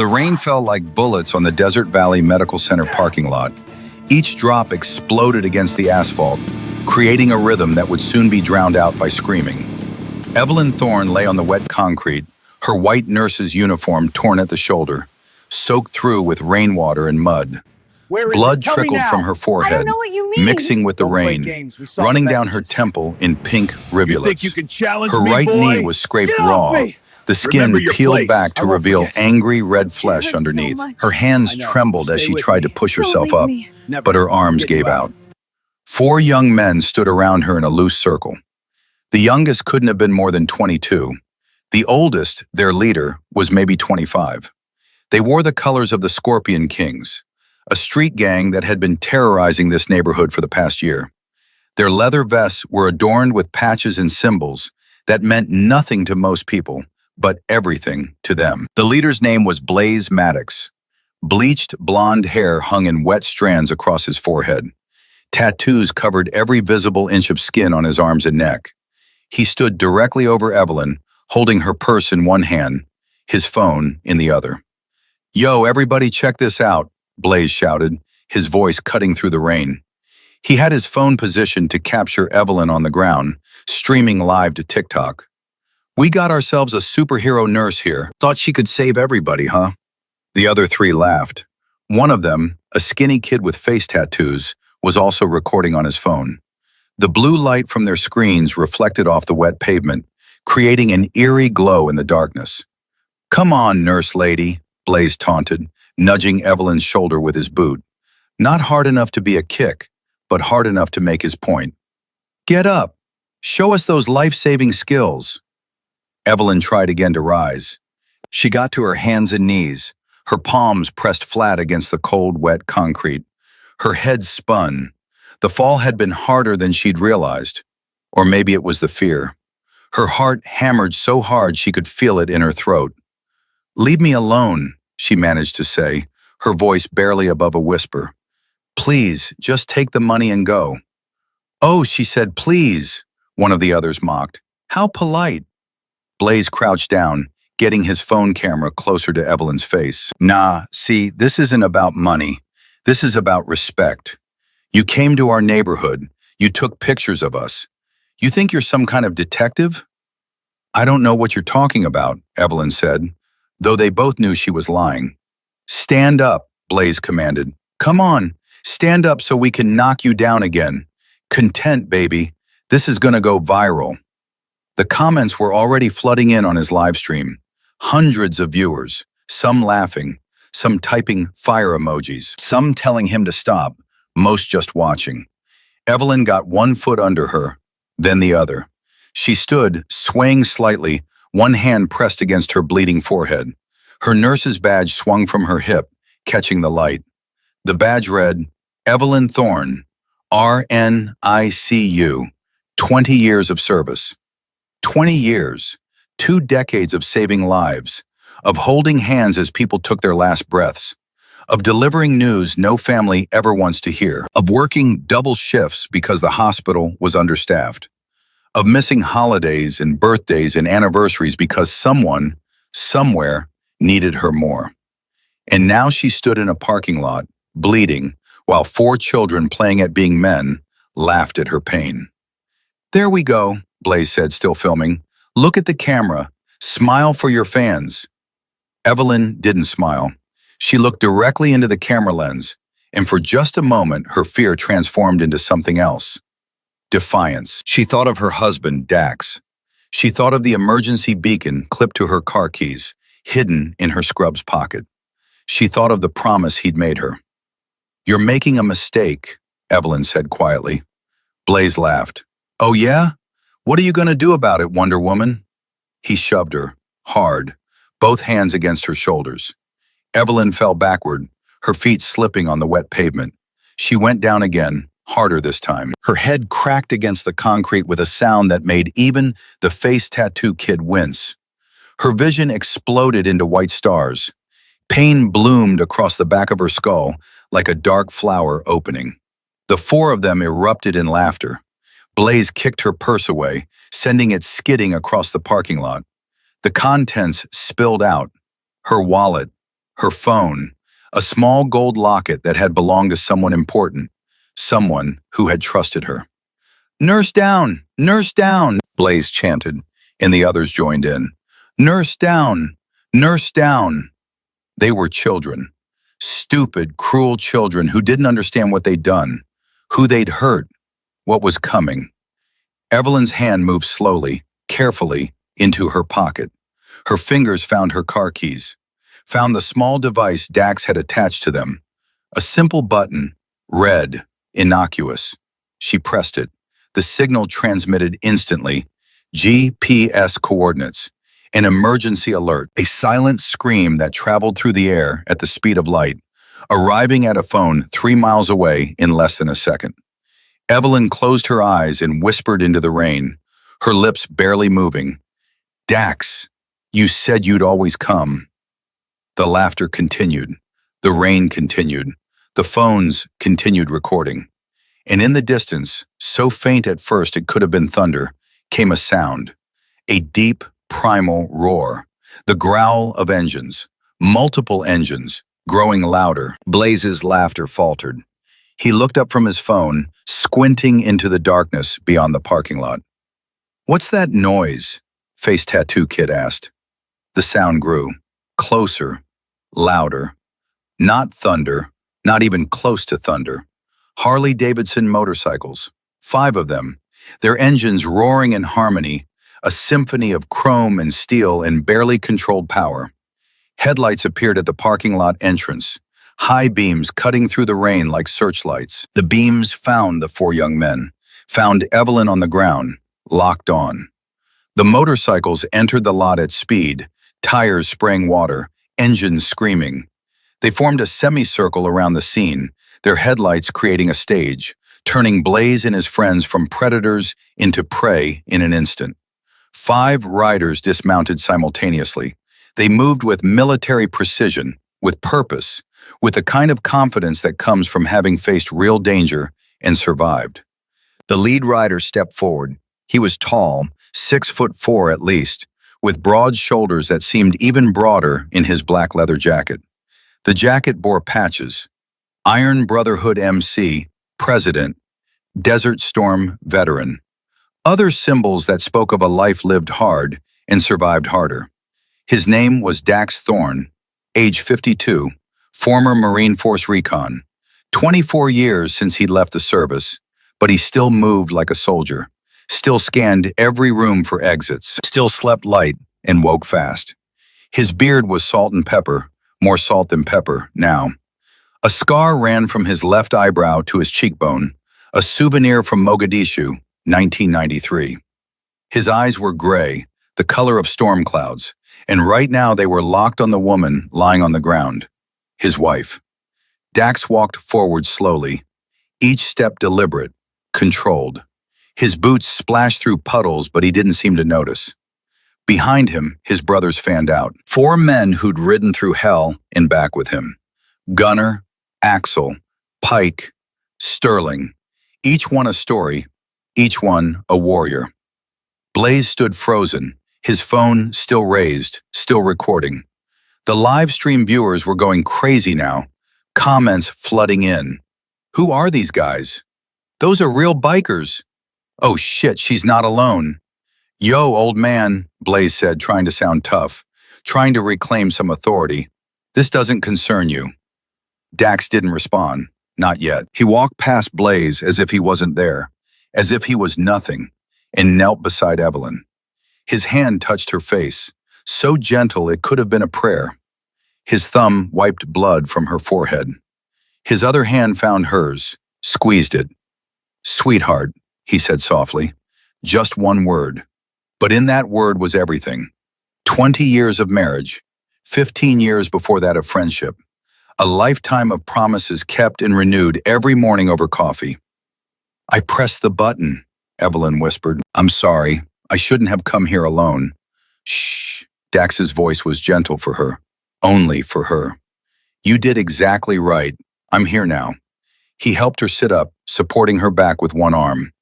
The rain fell like bullets on the Desert Valley Medical Center parking lot. Each drop exploded against the asphalt, creating a rhythm that would soon be drowned out by screaming. Evelyn Thorne lay on the wet concrete, her white nurse's uniform torn at the shoulder, soaked through with rainwater and mud. Blood trickled from her forehead, mixing with the rain, running down her temple in pink rivulets. Her right knee was scraped raw, the skin peeled back to reveal angry red flesh underneath. Her hands trembled as she tried to push herself up, but her arms gave out. 4 young men stood around her in a loose circle. The youngest couldn't have been more than 22. The oldest, their leader, was maybe 25. They wore the colors of the Scorpion Kings, a street gang that had been terrorizing this neighborhood for the past year. Their leather vests were adorned with patches and symbols that meant nothing to most people, but everything to them. The leader's name was Blaze Maddox. Bleached blonde hair hung in wet strands across his forehead. Tattoos covered every visible inch of skin on his arms and neck. He stood directly over Evelyn, holding her purse in one hand, his phone in the other. "Yo, everybody check this out," Blaze shouted, his voice cutting through the rain. He had his phone positioned to capture Evelyn on the ground, streaming live to TikTok. "We got ourselves a superhero nurse here. Thought she could save everybody, huh?" The other 3 laughed. One of them, a skinny kid with face tattoos, was also recording on his phone. The blue light from their screens reflected off the wet pavement, creating an eerie glow in the darkness. "Come on, nurse lady," Blaze taunted, nudging Evelyn's shoulder with his boot. Not hard enough to be a kick, but hard enough to make his point. "Get up. Show us those life-saving skills." Evelyn tried again to rise. She got to her hands and knees, her palms pressed flat against the cold, wet concrete. Her head spun. The fall had been harder than she'd realized. Or maybe it was the fear. Her heart hammered so hard she could feel it in her throat. "Leave me alone," she managed to say, her voice barely above a whisper. "Please, just take the money and go." "Oh," she said, "please," one of the others mocked. "How polite." Blaze crouched down, getting his phone camera closer to Evelyn's face. "Nah, see, this isn't about money. This is about respect. You came to our neighborhood. You took pictures of us. You think you're some kind of detective?" "I don't know what you're talking about," Evelyn said, though they both knew she was lying. "Stand up," Blaze commanded. "Come on, stand up so we can knock you down again. Content, baby. This is gonna go viral." The comments were already flooding in on his live stream. Hundreds of viewers, some laughing, some typing fire emojis, some telling him to stop, most just watching. Evelyn got one foot under her, then the other. She stood, swaying slightly, one hand pressed against her bleeding forehead. Her nurse's badge swung from her hip, catching the light. The badge read, "Evelyn Thorne, RNICU, 20 years of service." 20 years, 2 decades of saving lives, of holding hands as people took their last breaths, of delivering news no family ever wants to hear, of working double shifts because the hospital was understaffed, of missing holidays and birthdays and anniversaries because someone, somewhere, needed her more. And now she stood in a parking lot, bleeding, while 4 children playing at being men laughed at her pain. "There we go," Blaze said, still filming. "Look at the camera. Smile for your fans." Evelyn didn't smile. She looked directly into the camera lens, and for just a moment, her fear transformed into something else. Defiance. She thought of her husband, Dax. She thought of the emergency beacon clipped to her car keys, hidden in her scrubs pocket. She thought of the promise he'd made her. "You're making a mistake," Evelyn said quietly. Blaze laughed. "Oh yeah? What are you going to do about it, Wonder Woman?" He shoved her, hard, both hands against her shoulders. Evelyn fell backward, her feet slipping on the wet pavement. She went down again, harder this time. Her head cracked against the concrete with a sound that made even the face tattoo kid wince. Her vision exploded into white stars. Pain bloomed across the back of her skull like a dark flower opening. The 4 of them erupted in laughter. Blaze kicked her purse away, sending it skidding across the parking lot. The contents spilled out. Her wallet, her phone, a small gold locket that had belonged to someone important, someone who had trusted her. "Nurse down! Nurse down!" Blaze chanted, and the others joined in. "Nurse down! Nurse down!" They were children. Stupid, cruel children who didn't understand what they'd done, who they'd hurt, what was coming. Evelyn's hand moved slowly, carefully, into her pocket. Her fingers found her car keys, found the small device Dax had attached to them. A simple button, red, innocuous. She pressed it. The signal transmitted instantly. GPS coordinates. An emergency alert. A silent scream that traveled through the air at the speed of light, arriving at a phone 3 miles away in less than a second. Evelyn closed her eyes and whispered into the rain, her lips barely moving. "Dax, you said you'd always come." The laughter continued. The rain continued. The phones continued recording. And in the distance, so faint at first it could have been thunder, came a sound. A deep, primal roar. The growl of engines. Multiple engines, growing louder. Blaze's laughter faltered. He looked up from his phone, squinting into the darkness beyond the parking lot. "What's that noise?" Face Tattoo Kid asked. The sound grew. Closer. Louder. Not thunder, not even close to thunder. Harley-Davidson motorcycles. 5 of them. Their engines roaring in harmony, a symphony of chrome and steel and barely controlled power. Headlights appeared at the parking lot entrance, high beams cutting through the rain like searchlights. The beams found the 4 young men, found Evelyn on the ground, locked on. The motorcycles entered the lot at speed, tires spraying water, engines screaming. They formed a semicircle around the scene, their headlights creating a stage, turning Blaze and his friends from predators into prey in an instant. 5 riders dismounted simultaneously. They moved with military precision, with purpose, with the kind of confidence that comes from having faced real danger and survived. The lead rider stepped forward. He was tall, 6'4" at least, with broad shoulders that seemed even broader in his black leather jacket. The jacket bore patches. Iron Brotherhood MC, President, Desert Storm Veteran. Other symbols that spoke of a life lived hard and survived harder. His name was Dax Thorne, age 52, former Marine Force Recon. 24 years since he'd left the service, but he still moved like a soldier, still scanned every room for exits, still slept light and woke fast. His beard was salt and pepper, more salt than pepper now. A scar ran from his left eyebrow to his cheekbone, a souvenir from Mogadishu, 1993. His eyes were gray, the color of storm clouds, and right now they were locked on the woman lying on the ground, his wife. Dax walked forward slowly, each step deliberate, controlled. His boots splashed through puddles, but he didn't seem to notice. Behind him, his brothers fanned out. 4 men who'd ridden through hell and back with him. Gunner, Axel, Pike, Sterling. Each one a story, each one a warrior. Blaze stood frozen, his phone still raised, still recording. The live stream viewers were going crazy now, comments flooding in. "Who are these guys? Those are real bikers. Oh shit, she's not alone." "Yo, old man," Blaze said, trying to sound tough, trying to reclaim some authority. "This doesn't concern you." Dax didn't respond, not yet. He walked past Blaze as if he wasn't there, as if he was nothing, and knelt beside Evelyn. His hand touched her face, so gentle it could have been a prayer. His thumb wiped blood from her forehead. His other hand found hers, squeezed it. "Sweetheart," he said softly, just one word. But in that word was everything. 20 years of marriage, 15 years before that of friendship. A lifetime of promises kept and renewed every morning over coffee. "I pressed the button," Evelyn whispered. "I'm sorry. I shouldn't have come here alone." "Shh." Dax's voice was gentle for her. Only for her. "You did exactly right. I'm here now." He helped her sit up, supporting her back with one arm.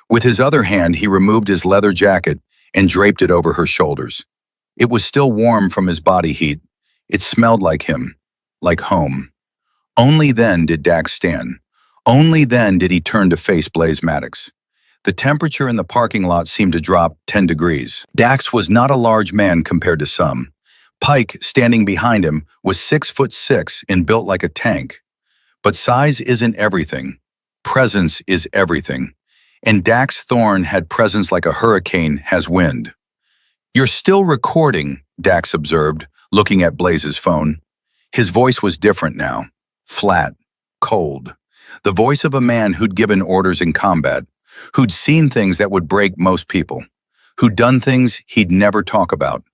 With his other hand, he removed his leather jacket and draped it over her shoulders. It was still warm from his body heat. It smelled like him. like home. Only then did Dax stand. Only then did he turn to face Blaze Maddox. The temperature in the parking lot seemed to drop 10 degrees. Dax was not a large man compared to some. Pike, standing behind him, was 6'6" and built like a tank. But size isn't everything. Presence is everything. And Dax Thorne had presence like a hurricane has wind. "You're still recording," Dax observed, looking at Blaze's phone. His voice was different now. Flat. Cold. The voice of a man who'd given orders in combat, who'd seen things that would break most people, who'd done things he'd never talk about.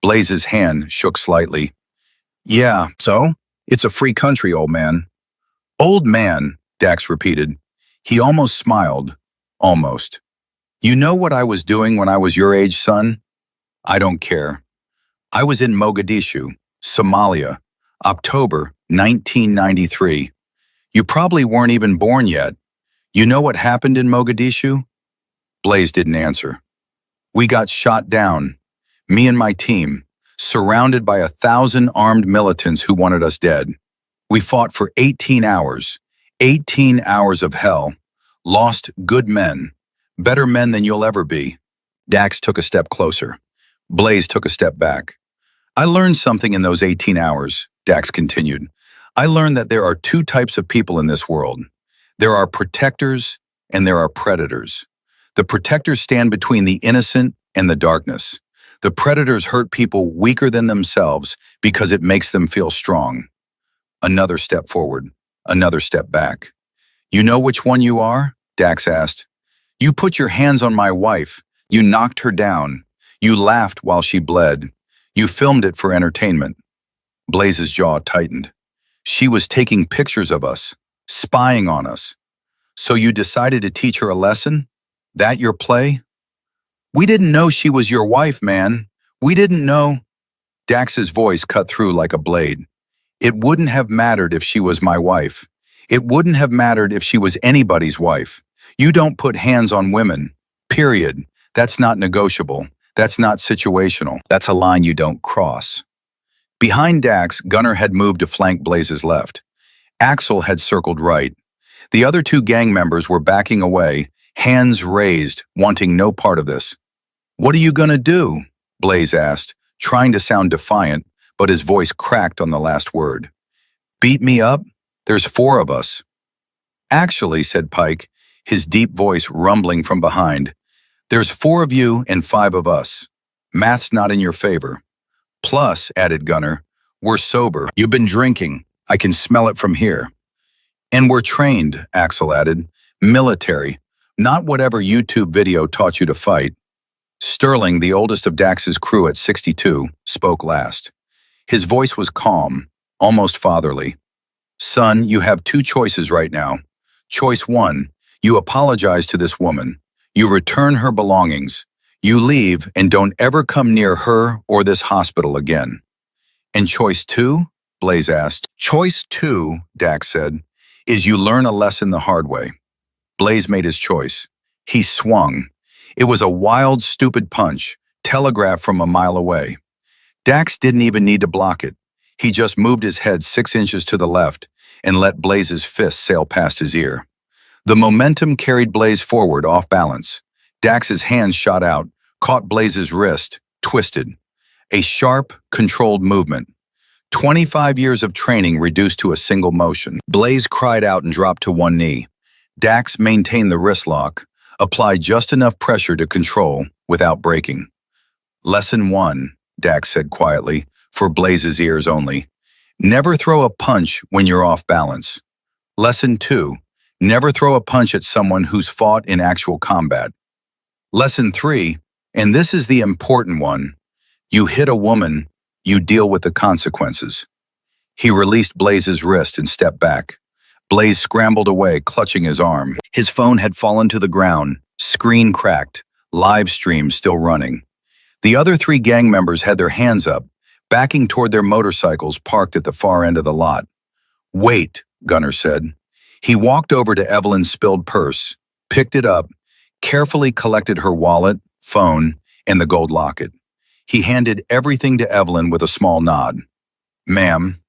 Blaze's hand shook slightly. "Yeah, so? It's a free country, old man." "Old man," Dax repeated. He almost smiled. Almost. "You know what I was doing when I was your age, son?" "I don't care." "I was in Mogadishu, Somalia, October 1993. You probably weren't even born yet. You know what happened in Mogadishu?" Blaze didn't answer. "We got shot down, me and my team, surrounded by 1,000 armed militants who wanted us dead. We fought for 18 hours, 18 hours of hell, lost good men, better men than you'll ever be." Dax took a step closer. Blaze took a step back. "I learned something in those 18 hours, Dax continued. "I learned that there are two types of people in this world. There are protectors and there are predators. The protectors stand between the innocent and the darkness. The predators hurt people weaker than themselves because it makes them feel strong." Another step forward, another step back. "You know which one you are?" Dax asked. "You put your hands on my wife. You knocked her down. You laughed while she bled. You filmed it for entertainment." Blaze's jaw tightened. "She was taking pictures of us, spying on us. So you decided to teach her a lesson? That your play?" "We didn't know she was your wife, man. We didn't know." Dax's voice cut through like a blade. "It wouldn't have mattered if she was my wife. It wouldn't have mattered if she was anybody's wife. You don't put hands on women. Period. That's not negotiable. That's not situational. That's a line you don't cross." Behind Dax, Gunnar had moved to flank Blaze's left. Axel had circled right. The other two gang members were backing away, hands raised, wanting no part of this. "What are you gonna do?" Blaze asked, trying to sound defiant, but his voice cracked on the last word. "Beat me up? There's 4 of us." "Actually," said Pike, his deep voice rumbling from behind, "there's 4 of you and 5 of us. Math's not in your favor. Plus," added Gunnar, "we're sober. You've been drinking. I can smell it from here." "And we're trained," Axel added. "Military. Not whatever YouTube video taught you to fight." Sterling, the oldest of Dax's crew at 62, spoke last. His voice was calm, almost fatherly. "Son, you have 2 choices right now. Choice 1, you apologize to this woman. You return her belongings. You leave and don't ever come near her or this hospital again." "And choice 2? Blaze asked. "Choice 2, Dax said, is you learn a lesson the hard way." Blaze made his choice. He swung. It was a wild, stupid punch, telegraphed from a mile away. Dax didn't even need to block it. He just moved his head 6 inches to the left and let Blaze's fist sail past his ear. The momentum carried Blaze forward off balance. Dax's hands shot out, caught Blaze's wrist, twisted. A sharp, controlled movement. 25 years of training reduced to a single motion. Blaze cried out and dropped to one knee. Dax maintained the wrist lock, applied just enough pressure to control without breaking. "Lesson 1, Dax said quietly, for Blaze's ears only. Never throw a punch when you're off balance. Lesson 2, never throw a punch at someone who's fought in actual combat. Lesson 3, and this is the important one, you hit a woman, you deal with the consequences." He released Blaze's wrist and stepped back. Blaze scrambled away, clutching his arm. His phone had fallen to the ground, screen cracked, live stream still running. The other 3 gang members had their hands up, backing toward their motorcycles parked at the far end of the lot. "Wait," Gunnar said. He walked over to Evelyn's spilled purse, picked it up, carefully collected her wallet, phone, and the gold locket. He handed everything to Evelyn with a small nod. "Ma'am."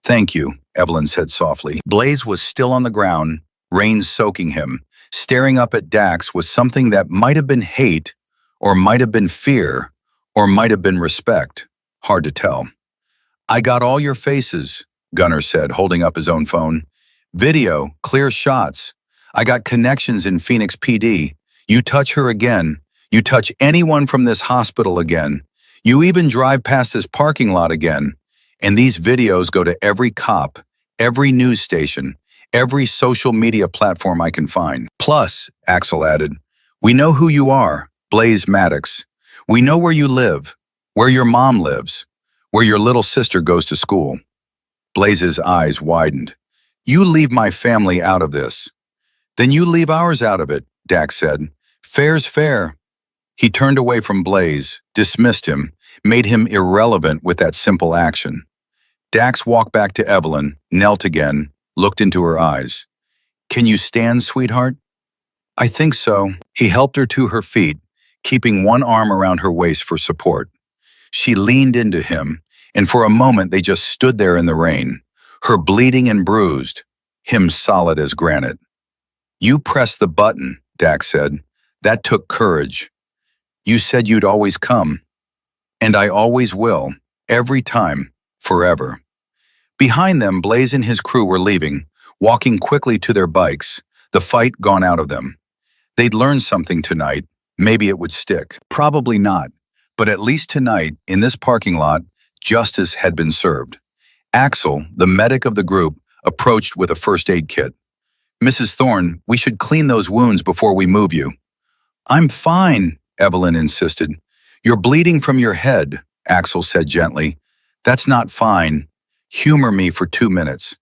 Thank you, Evelyn said softly. Blaze was still on the ground, rain soaking him, staring up at Dax with something that might have been hate, or might have been fear, or might have been respect. Hard to tell. I got all your faces, Gunnar said, holding up his own phone. Video, clear shots. I got connections in Phoenix PD. You touch her again. You touch anyone from this hospital again. You even drive past this parking lot again. And these videos go to every cop, every news station, every social media platform I can find. Plus, Axel added, we know who you are, Blaze Maddox. We know where you live, where your mom lives, where your little sister goes to school. Blaze's eyes widened. You leave my family out of this. Then you leave ours out of it, Dax said. Fair's fair. He turned away from Blaze, dismissed him, made him irrelevant with that simple action. Dax walked back to Evelyn, knelt again, looked into her eyes. Can you stand, sweetheart? I think so. He helped her to her feet, keeping one arm around her waist for support. She leaned into him, and for a moment they just stood there in the rain, her bleeding and bruised, him solid as granite. You pressed the button, Dax said. That took courage. You said you'd always come. And I always will, every time, forever. Behind them, Blaze and his crew were leaving, walking quickly to their bikes, the fight gone out of them. They'd learned something tonight. Maybe it would stick. Probably not. But at least tonight, in this parking lot, justice had been served. Axel, the medic of the group, approached with a first aid kit. Mrs. Thorne, we should clean those wounds before we move you. I'm fine, Evelyn insisted. You're bleeding from your head, Axel said gently. That's not fine. Humor me for 2 minutes.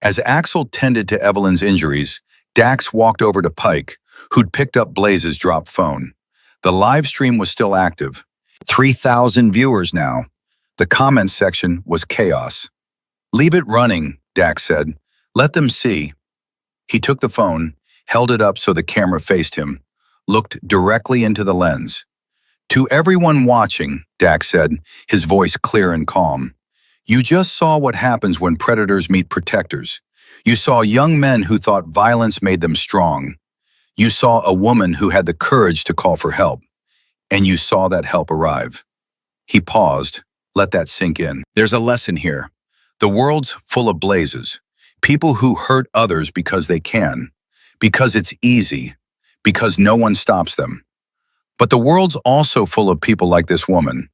As Axel tended to Evelyn's injuries, Dax walked over to Pike, who'd picked up Blaze's dropped phone. The live stream was still active. 3,000 viewers now. The comments section was chaos. Leave it running, Dax said. Let them see. He took the phone, held it up so the camera faced him, looked directly into the lens. To everyone watching, Dax said, his voice clear and calm, you just saw what happens when predators meet protectors. You saw young men who thought violence made them strong. You saw a woman who had the courage to call for help. And you saw that help arrive. He paused, let that sink in. There's a lesson here. The world's full of Blazes. People who hurt others because they can, because it's easy, because no one stops them. But the world's also full of people like this woman.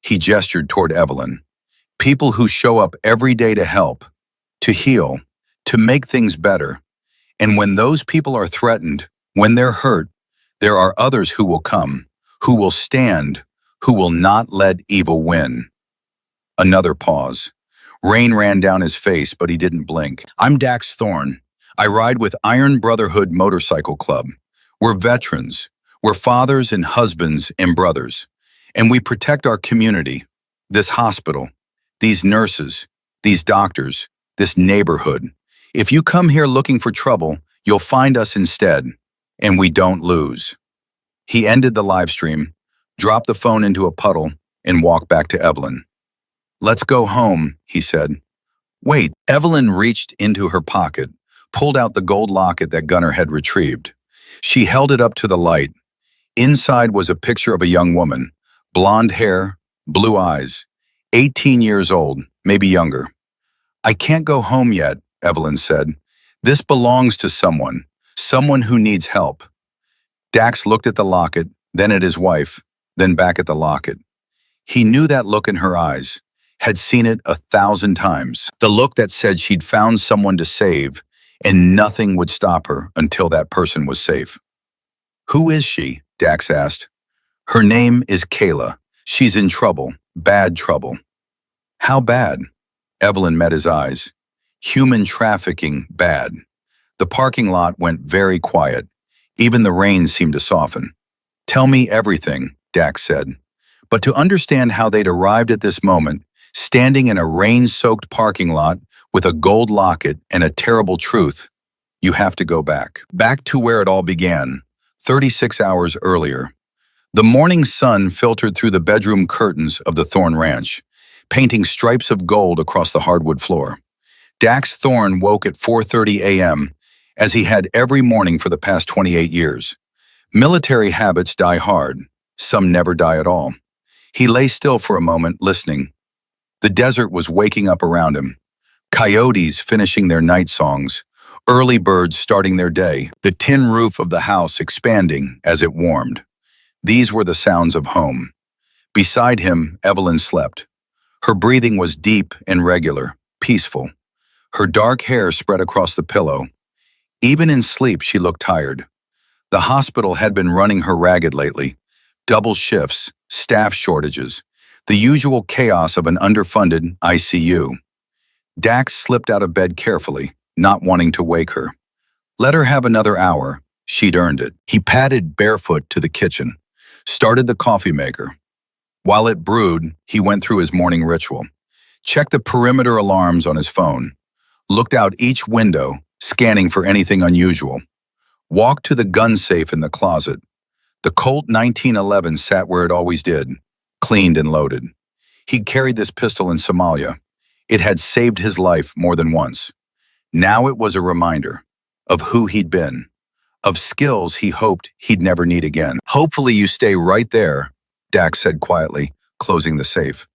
He gestured toward Evelyn. People who show up every day to help, to heal, to make things better. And when those people are threatened, when they're hurt, there are others who will come, who will stand, who will not let evil win. Another pause. Rain ran down his face, but he didn't blink. I'm Dax Thorne. I ride with Iron Brotherhood Motorcycle Club. We're veterans. We're fathers and husbands and brothers. And we protect our community, this hospital, these nurses, these doctors, this neighborhood. If you come here looking for trouble, you'll find us instead. And we don't lose. He ended the live stream, dropped the phone into a puddle, and walked back to Evelyn. Let's go home, he said. Wait, Evelyn reached into her pocket, pulled out the gold locket that Gunnar had retrieved. She held it up to the light. Inside was a picture of a young woman, blonde hair, blue eyes, 18 years old, maybe younger. I can't go home yet, Evelyn said. This belongs to someone who needs help. Dax looked at the locket, then at his wife, then back at the locket. He knew that look in her eyes, had seen it 1,000 times. The look that said she'd found someone to save, and nothing would stop her until that person was safe. Who is she? Dax asked. Her name is Kayla. She's in trouble, bad trouble. How bad? Evelyn met his eyes. Human trafficking, bad. The parking lot went very quiet. Even the rain seemed to soften. Tell me everything, Dax said. But to understand how they'd arrived at this moment, standing in a rain-soaked parking lot with a gold locket and a terrible truth, you have to go back. Back to where it all began, 36 hours earlier. The morning sun filtered through the bedroom curtains of the Thorne Ranch, painting stripes of gold across the hardwood floor. Dax Thorne woke at 4:30 a.m., as he had every morning for the past 28 years. Military habits die hard. Some never die at all. He lay still for a moment, listening. The desert was waking up around him. Coyotes finishing their night songs, early birds starting their day, the tin roof of the house expanding as it warmed. These were the sounds of home. Beside him, Evelyn slept. Her breathing was deep and regular, peaceful. Her dark hair spread across the pillow. Even in sleep, she looked tired. The hospital had been running her ragged lately. Double shifts, staff shortages, the usual chaos of an underfunded ICU. Dax slipped out of bed carefully, not wanting to wake her. Let her have another hour. She'd earned it. He padded barefoot to the kitchen, started the coffee maker. While it brewed, he went through his morning ritual. Checked the perimeter alarms on his phone. Looked out each window, scanning for anything unusual. Walked to the gun safe in the closet. The Colt 1911 sat where it always did, cleaned and loaded. He'd carried this pistol in Somalia. It had saved his life more than once. Now it was a reminder of who he'd been, of skills he hoped he'd never need again. "Hopefully you stay right there," Dax said quietly, closing the safe.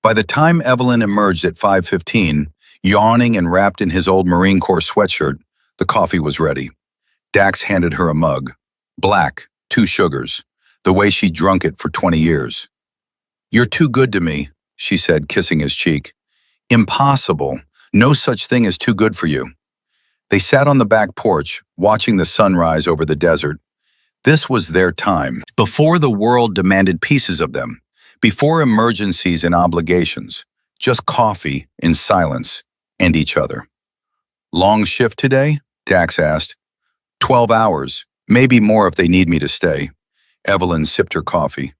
By the time Evelyn emerged at 5:15, yawning and wrapped in his old Marine Corps sweatshirt, the coffee was ready. Dax handed her a mug. Black, 2 sugars, the way she'd drunk it for 20 years. "You're too good to me," she said, kissing his cheek. "Impossible. No such thing as too good for you." They sat on the back porch, watching the sunrise over the desert. This was their time, before the world demanded pieces of them, before emergencies and obligations, just coffee in silence and each other. "Long shift today?" Dax asked. 12 hours, maybe more if they need me to stay." Evelyn sipped her coffee.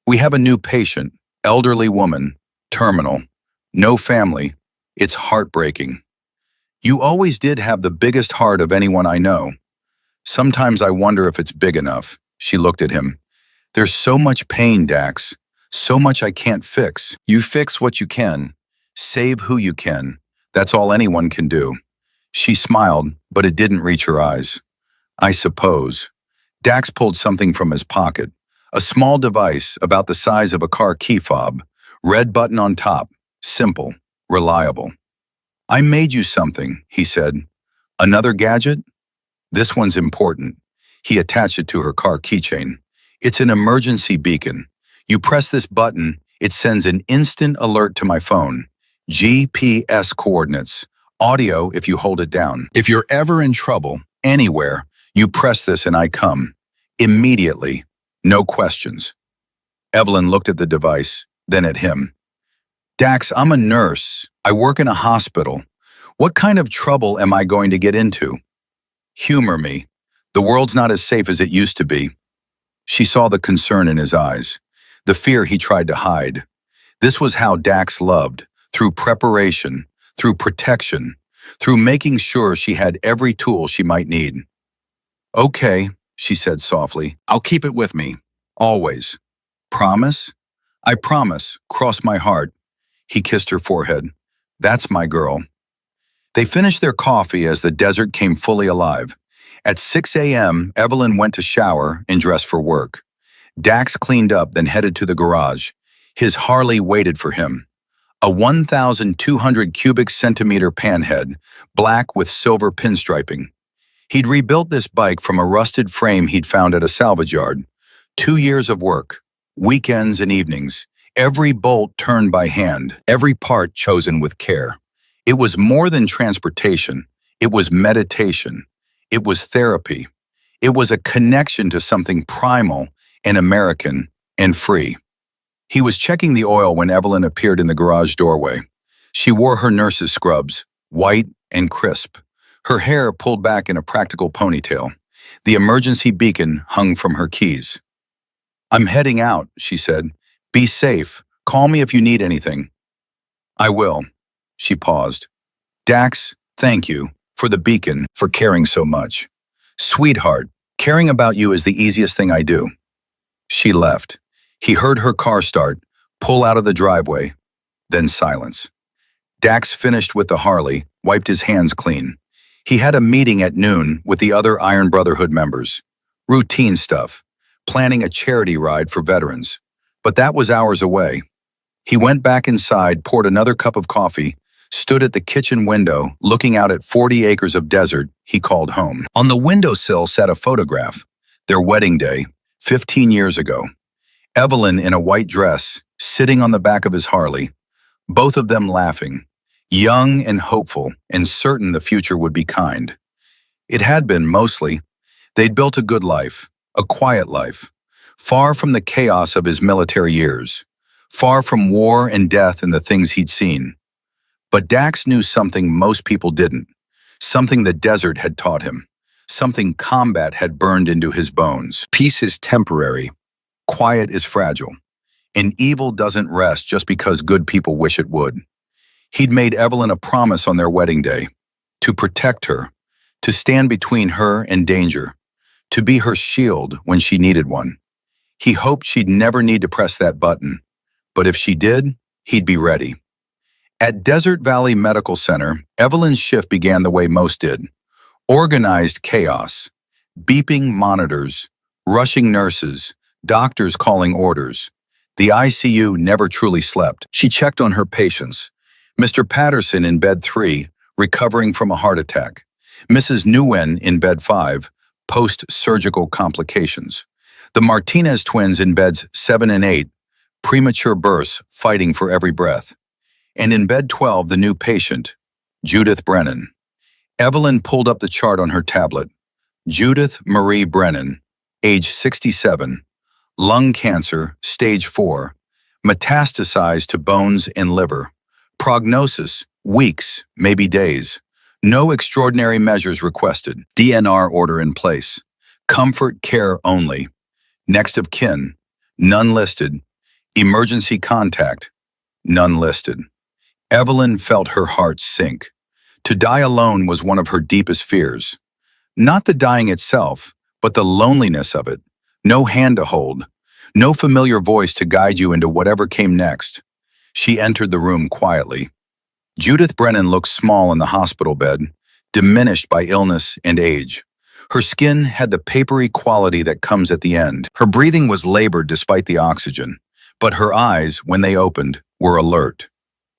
"We have a new patient, elderly woman, terminal, no family. It's heartbreaking." "You always did have the biggest heart of anyone I know." "Sometimes I wonder if it's big enough." She looked at him. "There's so much pain, Dax. So much I can't fix." "You fix what you can. Save who you can. That's all anyone can do." She smiled, but it didn't reach her eyes. "I suppose." Dax pulled something from his pocket. A small device about the size of a car key fob. Red button on top. Simple. Reliable. "I made you something," he said. "Another gadget? This one's important." He attached it to her car keychain. "It's an emergency beacon. You press this button, it sends an instant alert to my phone. GPS coordinates. Audio if you hold it down. If you're ever in trouble, anywhere, you press this and I come. Immediately. No questions." Evelyn looked at the device, then at him. "Dax, I'm a nurse. I work in a hospital. What kind of trouble am I going to get into?" "Humor me. The world's not as safe as it used to be." She saw the concern in his eyes, the fear he tried to hide. This was how Dax loved, through preparation, through protection, through making sure she had every tool she might need. "Okay," she said softly. "I'll keep it with me. Always." "Promise?" "I promise. Cross my heart." He kissed her forehead. "That's my girl." They finished their coffee as the desert came fully alive. At 6 a.m., Evelyn went to shower and dress for work. Dax cleaned up, then headed to the garage. His Harley waited for him. A 1,200 cubic centimeter panhead, black with silver pinstriping. He'd rebuilt this bike from a rusted frame he'd found at a salvage yard. 2 years of work, weekends and evenings, every bolt turned by hand, every part chosen with care. It was more than transportation. It was meditation. It was therapy. It was a connection to something primal and American and free. He was checking the oil when Evelyn appeared in the garage doorway. She wore her nurse's scrubs, white and crisp, her hair pulled back in a practical ponytail. The emergency beacon hung from her keys. "I'm heading out," she said. "Be safe. Call me if you need anything." "I will." She paused. "Dax, thank you for the beacon, for caring so much. Sweetheart, caring about you is the easiest thing I do." She left. He heard her car start, pull out of the driveway, then silence. Dax finished with the Harley, wiped his hands clean. He had a meeting at noon with the other Iron Brotherhood members. Routine stuff, planning a charity ride for veterans. But that was hours away. He went back inside, poured another cup of coffee, stood at the kitchen window, looking out at 40 acres of desert he called home. On the windowsill sat a photograph, their wedding day, 15 years ago. Evelyn in a white dress, sitting on the back of his Harley, both of them laughing, young and hopeful and certain the future would be kind. It had been, mostly. They'd built a good life, a quiet life, far from the chaos of his military years, far from war and death and the things he'd seen. But Dax knew something most people didn't, something the desert had taught him, something combat had burned into his bones. Peace is temporary. Quiet is fragile. And evil doesn't rest just because good people wish it would. He'd made Evelyn a promise on their wedding day, to protect her, to stand between her and danger, to be her shield when she needed one. He hoped she'd never need to press that button, but if she did, he'd be ready. At Desert Valley Medical Center, Evelyn's shift began the way most did. Organized chaos, beeping monitors, rushing nurses, doctors calling orders. The ICU never truly slept. She checked on her patients. Mr. Patterson in bed 3, recovering from a heart attack. Mrs. Nguyen in bed 5, post-surgical complications. The Martinez twins in beds 7 and 8, premature births fighting for every breath. And in bed 12, the new patient, Judith Brennan. Evelyn pulled up the chart on her tablet. Judith Marie Brennan, age 67, lung cancer, stage 4, metastasized to bones and liver. Prognosis, weeks, maybe days. No extraordinary measures requested. DNR order in place. Comfort care only. Next of kin, none listed. Emergency contact, none listed. Evelyn felt her heart sink. To die alone was one of her deepest fears. Not the dying itself, but the loneliness of it. No hand to hold. No familiar voice to guide you into whatever came next. She entered the room quietly. Judith Brennan looked small in the hospital bed, diminished by illness and age. Her skin had the papery quality that comes at the end. Her breathing was labored despite the oxygen, but her eyes, when they opened, were alert,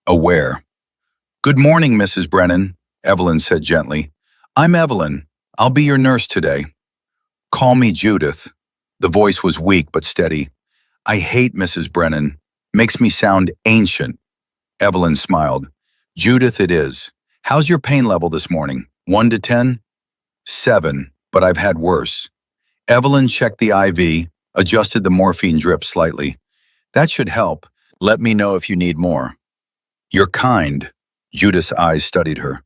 aware. "Good morning, Mrs. Brennan," Evelyn said gently. "I'm Evelyn. I'll be your nurse today." "Call me Judith." The voice was weak but steady. "I hate Mrs. Brennan. Makes me sound ancient." Evelyn smiled. "Judith it is. How's your pain level this morning? 1 to 10? 7, but I've had worse." Evelyn checked the IV, adjusted the morphine drip slightly. "That should help. Let me know if you need more." "You're kind." Judith's eyes studied her.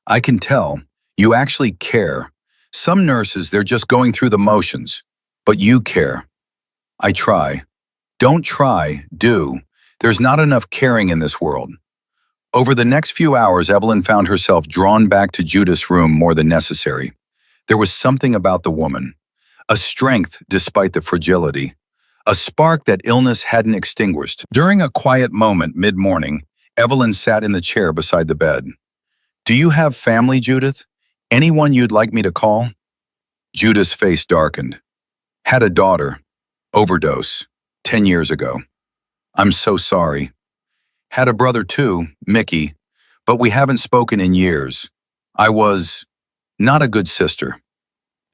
"I can tell. You actually care. Some nurses, they're just going through the motions. But you care." "I try." "Don't try, do. There's not enough caring in this world." Over the next few hours, Evelyn found herself drawn back to Judith's room more than necessary. There was something about the woman, a strength despite the fragility, a spark that illness hadn't extinguished. During a quiet moment mid-morning, Evelyn sat in the chair beside the bed. "Do you have family, Judith? Anyone you'd like me to call?" Judith's face darkened. "Had a daughter. Overdose. 10 years ago. I'm so sorry. Had a brother too, Mickey, but we haven't spoken in years. I was not a good sister.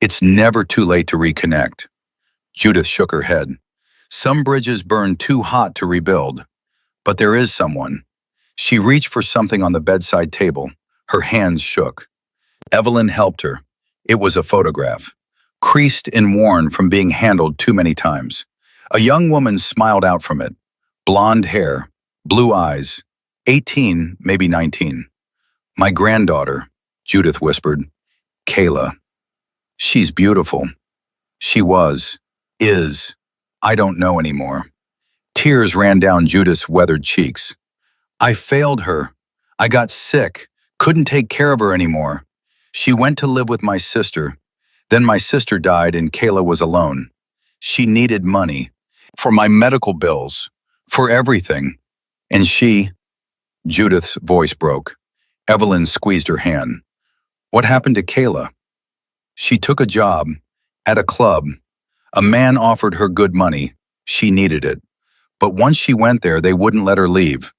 It's never too late to reconnect." Judith shook her head. "Some bridges burn too hot to rebuild. But there is someone." She reached for something on the bedside table. Her hands shook. Evelyn helped her. It was a photograph, creased and worn from being handled too many times. A young woman smiled out from it. Blonde hair, blue eyes, 18, maybe 19. "My granddaughter," Judith whispered. "Kayla. She's beautiful. She was, is, I don't know anymore." Tears ran down Judith's weathered cheeks. "I failed her. I got sick, couldn't take care of her anymore. She went to live with my sister. Then my sister died and Kayla was alone. She needed money. For my medical bills. For everything. And she Judith's voice broke. Evelyn squeezed her hand. What happened to Kayla? She took a job at a club. A man offered her good money. She needed it. But once she went there, they wouldn't let her leave.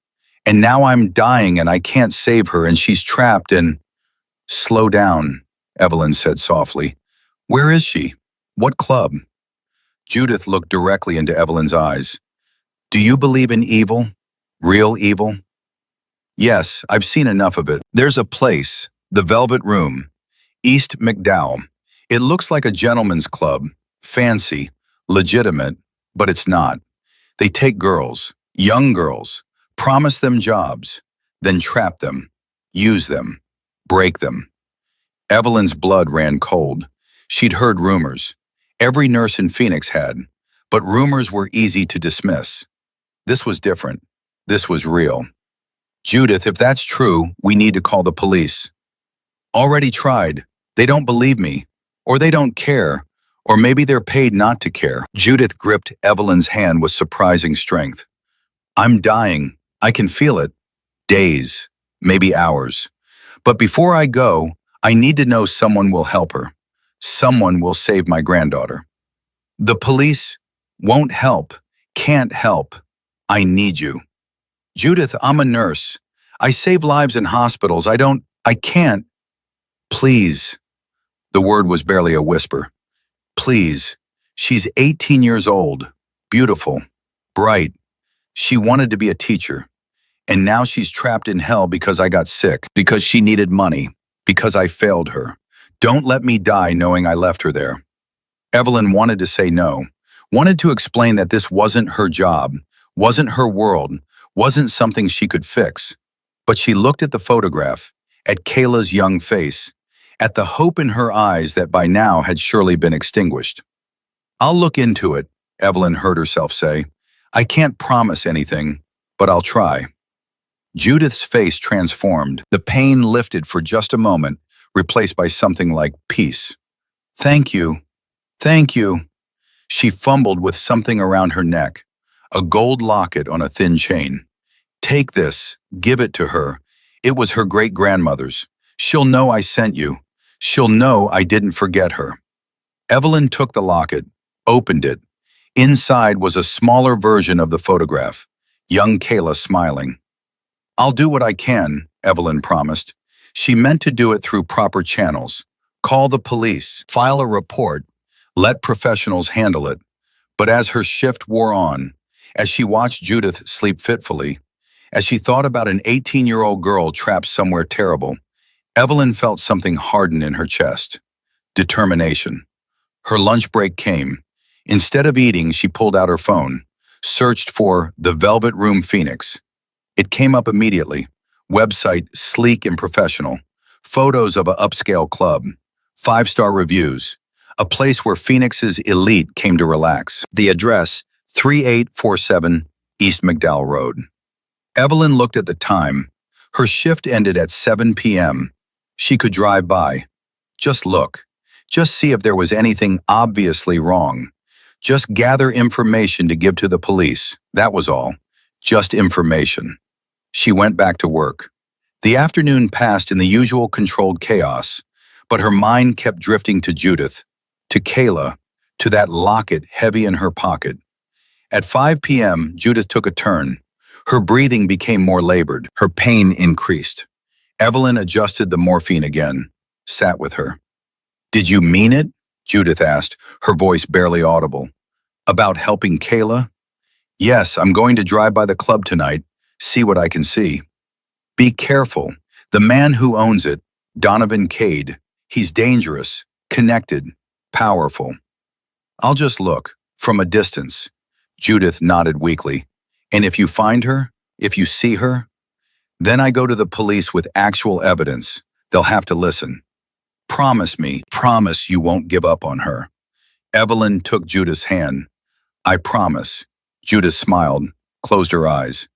And now I'm dying and I can't save her and she's trapped in... Slow down, Evelyn said softly. Where is she? What club? Judith looked directly into Evelyn's eyes. Do you believe in evil? Real evil? Yes, I've seen enough of it. There's a place, the Velvet Room, East McDowell. It looks like a gentleman's club, fancy, legitimate, but it's not. They take girls, young girls, promise them jobs, then trap them, use them, break them. Evelyn's blood ran cold. She'd heard rumors. Every nurse in Phoenix had, but rumors were easy to dismiss. This was different. This was real. Judith, if that's true, we need to call the police. Already tried. They don't believe me. Or they don't care. Or maybe they're paid not to care. Judith gripped Evelyn's hand with surprising strength. I'm dying. I can feel it. Days, maybe hours. But before I go, I need to know someone will help her. Someone will save my granddaughter. The police won't help, can't help. I need you. Judith, I'm a nurse. I save lives in hospitals. I can't. Please. The word was barely a whisper. Please. She's 18 years old, beautiful, bright. She wanted to be a teacher. And now she's trapped in hell because I got sick, because she needed money, because I failed her. Don't let me die knowing I left her there. Evelyn wanted to say no, wanted to explain that this wasn't her job, wasn't her world, wasn't something she could fix. But she looked at the photograph, at Kayla's young face, at the hope in her eyes that by now had surely been extinguished. I'll look into it, Evelyn heard herself say. I can't promise anything, but I'll try. Judith's face transformed. The pain lifted for just a moment, replaced by something like peace. Thank you. Thank you. She fumbled with something around her neck, a gold locket on a thin chain. Take this, give it to her. It was her great-grandmother's. She'll know I sent you. She'll know I didn't forget her. Evelyn took the locket, opened it. Inside was a smaller version of the photograph, young Kayla smiling. I'll do what I can, Evelyn promised. She meant to do it through proper channels. Call the police, file a report, let professionals handle it. But as her shift wore on, as she watched Judith sleep fitfully, as she thought about an 18-year-old girl trapped somewhere terrible, Evelyn felt something harden in her chest. Determination. Her lunch break came. Instead of eating, she pulled out her phone, searched for the Velvet Room Phoenix. It came up immediately. Website sleek and professional. Photos of an upscale club. 5-star reviews. A place where Phoenix's elite came to relax. The address, 3847 East McDowell Road. Evelyn looked at the time. Her shift ended at 7 p.m. She could drive by. Just look. Just see if there was anything obviously wrong. Just gather information to give to the police. That was all. Just information. She went back to work. The afternoon passed in the usual controlled chaos, but her mind kept drifting to Judith, to Kayla, to that locket heavy in her pocket. At 5 p.m., Judith took a turn. Her breathing became more labored. Her pain increased. Evelyn adjusted the morphine again, sat with her. Did you mean it? Judith asked, her voice barely audible. About helping Kayla? Yes, I'm going to drive by the club tonight, see what I can see. Be careful. The man who owns it, Donovan Cade, he's dangerous, connected, powerful. I'll just look, from a distance. Judith nodded weakly. And if you find her, if you see her, then I go to the police with actual evidence. They'll have to listen. Promise me, promise you won't give up on her. Evelyn took Judith's hand. I promise. Judith smiled, closed her eyes.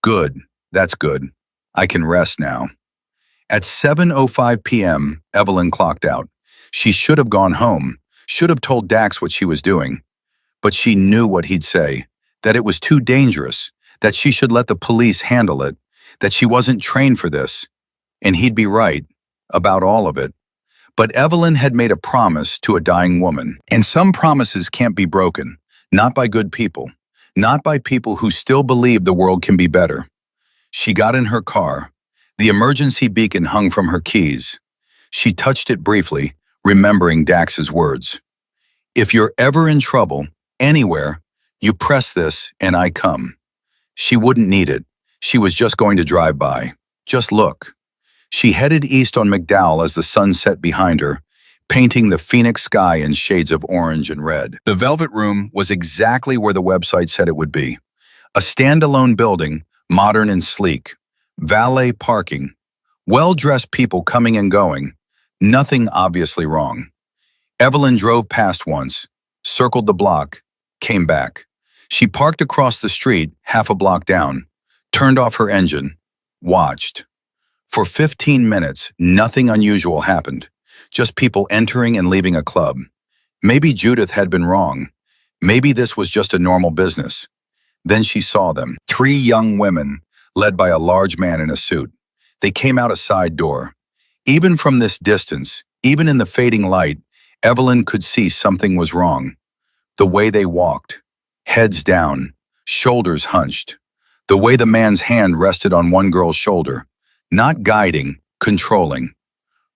Good, that's good. I can rest now. At 7:05 p.m., Evelyn clocked out. She should have gone home, should have told Dax what she was doing. But she knew what he'd say, that it was too dangerous, that she should let the police handle it, that she wasn't trained for this, and he'd be right about all of it. But Evelyn had made a promise to a dying woman, and some promises can't be broken, not by good people, not by people who still believe the world can be better. She got in her car. The emergency beacon hung from her keys. She touched it briefly, remembering Dax's words. If you're ever in trouble, anywhere, you press this and I come. She wouldn't need it. She was just going to drive by. Just look. She headed east on McDowell as the sun set behind her, painting the Phoenix sky in shades of orange and red. The Velvet Room was exactly where the website said it would be. A standalone building, modern and sleek. Valet parking. Well-dressed people coming and going. Nothing obviously wrong. Evelyn drove past once, circled the block, came back. She parked across the street, half a block down, turned off her engine, watched. For 15 minutes, nothing unusual happened. Just people entering and leaving a club. Maybe Judith had been wrong. Maybe this was just a normal business. Then she saw them. 3 young women, led by a large man in a suit. They came out a side door. Even from this distance, even in the fading light, Evelyn could see something was wrong. The way they walked, heads down, shoulders hunched. The way the man's hand rested on one girl's shoulder, not guiding, controlling.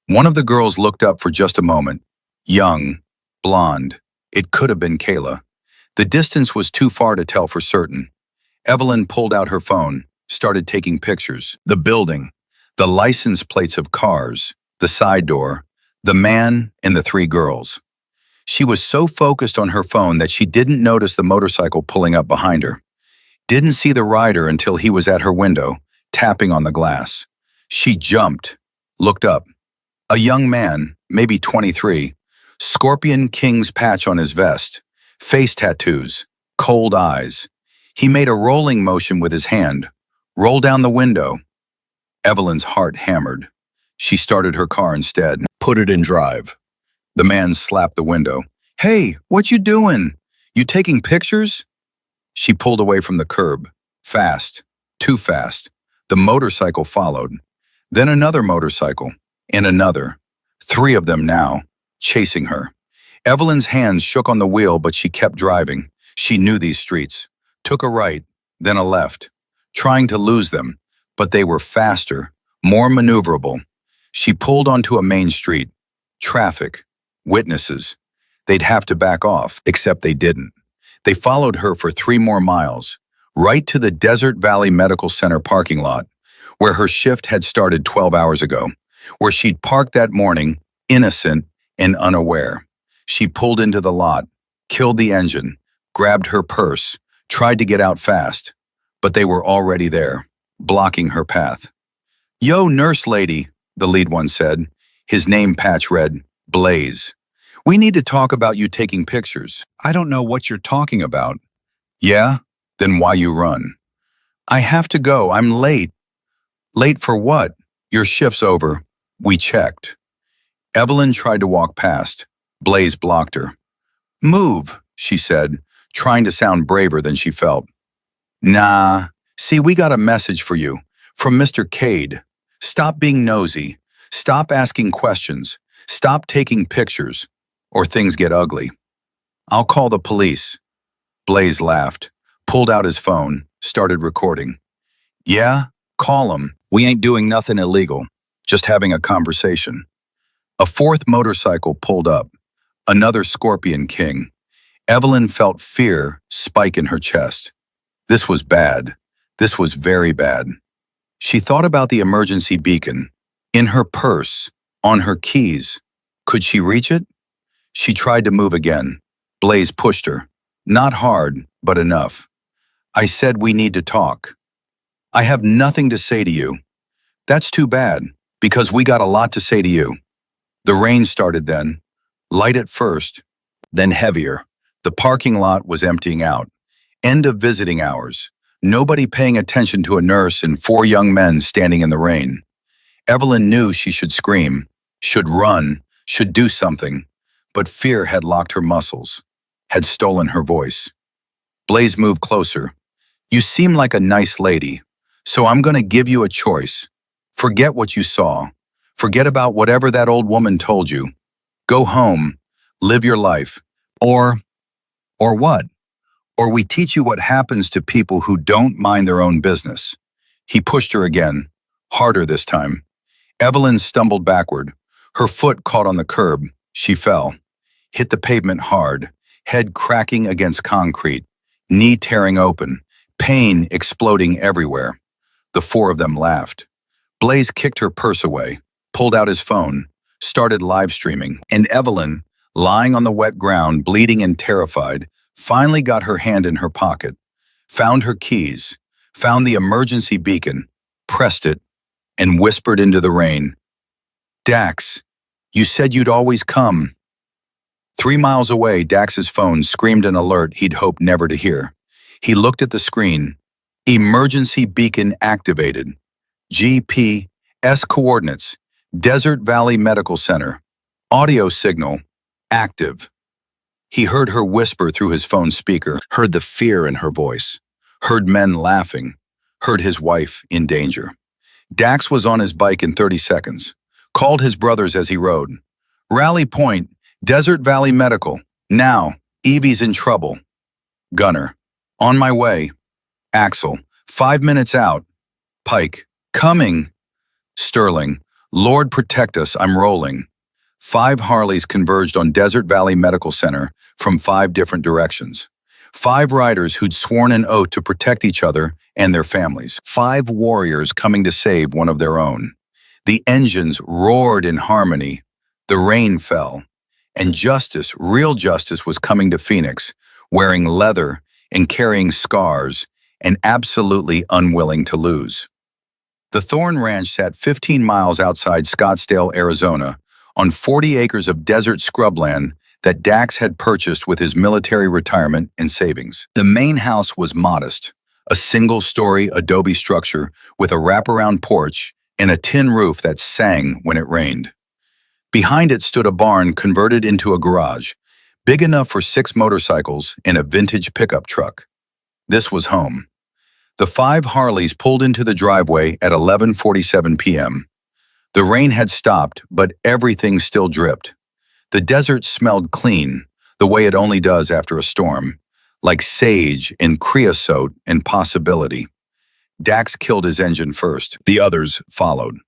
One of the girls looked up for just a moment. Young, blonde. It could have been Kayla. The distance was too far to tell for certain. Evelyn pulled out her phone, started taking pictures. The building, the license plates of cars, the side door, the man and the 3 girls. She was so focused on her phone that she didn't notice the motorcycle pulling up behind her. Didn't see the rider until he was at her window, tapping on the glass. She jumped, looked up. A young man, maybe 23, Scorpion King's patch on his vest, face tattoos, cold eyes. He made a rolling motion with his hand. Roll down the window. Evelyn's heart hammered. She started her car instead, put it in drive. The man slapped the window. Hey, what you doing? You taking pictures? She pulled away from the curb. Fast, too fast. The motorcycle followed. Then another motorcycle, and another. 3 of them now, chasing her. Evelyn's hands shook on the wheel, but she kept driving. She knew these streets. Took a right, then a left. Trying to lose them, but they were faster, more maneuverable. She pulled onto a main street. Traffic. Witnesses. They'd have to back off, except they didn't. They followed her for 3 more miles, right to the Desert Valley Medical Center parking lot, where her shift had started 12 hours ago, where she'd parked that morning, innocent and unaware. She pulled into the lot, killed the engine, grabbed her purse, tried to get out fast, but they were already there, blocking her path. Yo, nurse lady, the lead one said. His name patch read, Blaze. We need to talk about you taking pictures. I don't know what you're talking about. Yeah? Then why you run? I have to go. I'm late. Late for what? Your shift's over. We checked. Evelyn tried to walk past. Blaze blocked her. Move, she said, trying to sound braver than she felt. Nah. See, we got a message for you. From Mr. Cade. Stop being nosy. Stop asking questions. Stop taking pictures. Or things get ugly. I'll call the police. Blaze laughed, pulled out his phone, started recording. Yeah? Call 'em. We ain't doing nothing illegal. Just having a conversation. A 4th motorcycle pulled up. Another Scorpion King. Evelyn felt fear spike in her chest. This was bad. This was very bad. She thought about the emergency beacon. In her purse, on her keys. Could she reach it? She tried to move again. Blaze pushed her. Not hard, but enough. I said we need to talk. I have nothing to say to you. That's too bad, because we got a lot to say to you. The rain started then. Light at first, then heavier. The parking lot was emptying out. End of visiting hours. Nobody paying attention to a nurse and 4 young men standing in the rain. Evelyn knew she should scream, should run, should do something, but fear had locked her muscles, had stolen her voice. Blaze moved closer. You seem like a nice lady. So I'm going to give you a choice. Forget what you saw. Forget about whatever that old woman told you. Go home. Live your life. Or, or what? Or we teach you what happens to people who don't mind their own business. He pushed her again, harder this time. Evelyn stumbled backward. Her foot caught on the curb. She fell, hit the pavement hard, head cracking against concrete, knee tearing open, pain exploding everywhere. The four of them laughed. Blaze kicked her purse away, pulled out his phone, started live streaming, and Evelyn, lying on the wet ground, bleeding and terrified, finally got her hand in her pocket, found her keys, found the emergency beacon, pressed it, and whispered into the rain, "Dax, you said you'd always come." 3 miles away, Dax's phone screamed an alert he'd hoped never to hear. He looked at the screen. Emergency beacon activated. GPS coordinates. Desert Valley Medical Center. Audio signal active. He heard her whisper through his phone speaker, heard the fear in her voice, heard men laughing, heard his wife in danger. Dax was on his bike in 30 seconds, called his brothers as he rode. "Rally Point, Desert Valley Medical. Now, Evie's in trouble." Gunner, "On my way." Axel, 5 minutes out. Pike, "Coming." Sterling, "Lord protect us, I'm rolling." 5 Harleys converged on Desert Valley Medical Center from 5 different directions. 5 riders who'd sworn an oath to protect each other and their families. 5 warriors coming to save one of their own. The engines roared in harmony. The rain fell. And justice, real justice, was coming to Phoenix, wearing leather and carrying scars and absolutely unwilling to lose. The Thorn Ranch sat 15 miles outside Scottsdale, Arizona, on 40 acres of desert scrubland that Dax had purchased with his military retirement and savings. The main house was modest, a single-story adobe structure with a wraparound porch and a tin roof that sang when it rained. Behind it stood a barn converted into a garage, big enough for 6 motorcycles and a vintage pickup truck. This was home. The 5 Harleys pulled into the driveway at 11:47 p.m. The rain had stopped, but everything still dripped. The desert smelled clean, the way it only does after a storm, like sage and creosote and possibility. Dax killed his engine first. The others followed.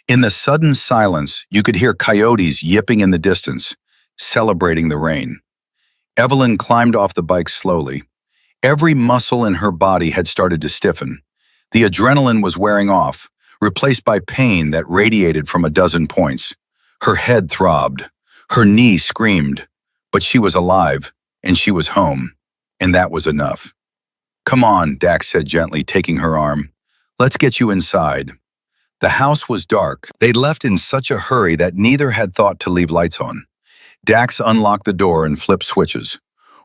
In the sudden silence, you could hear coyotes yipping in the distance, celebrating the rain. Evelyn climbed off the bike slowly. Every muscle in her body had started to stiffen. The adrenaline was wearing off, replaced by pain that radiated from a dozen points. Her head throbbed. Her knee screamed. But she was alive, and she was home. And that was enough. "Come on," Dax said gently, taking her arm. "Let's get you inside." The house was dark. They'd left in such a hurry that neither had thought to leave lights on. Dax unlocked the door and flipped switches.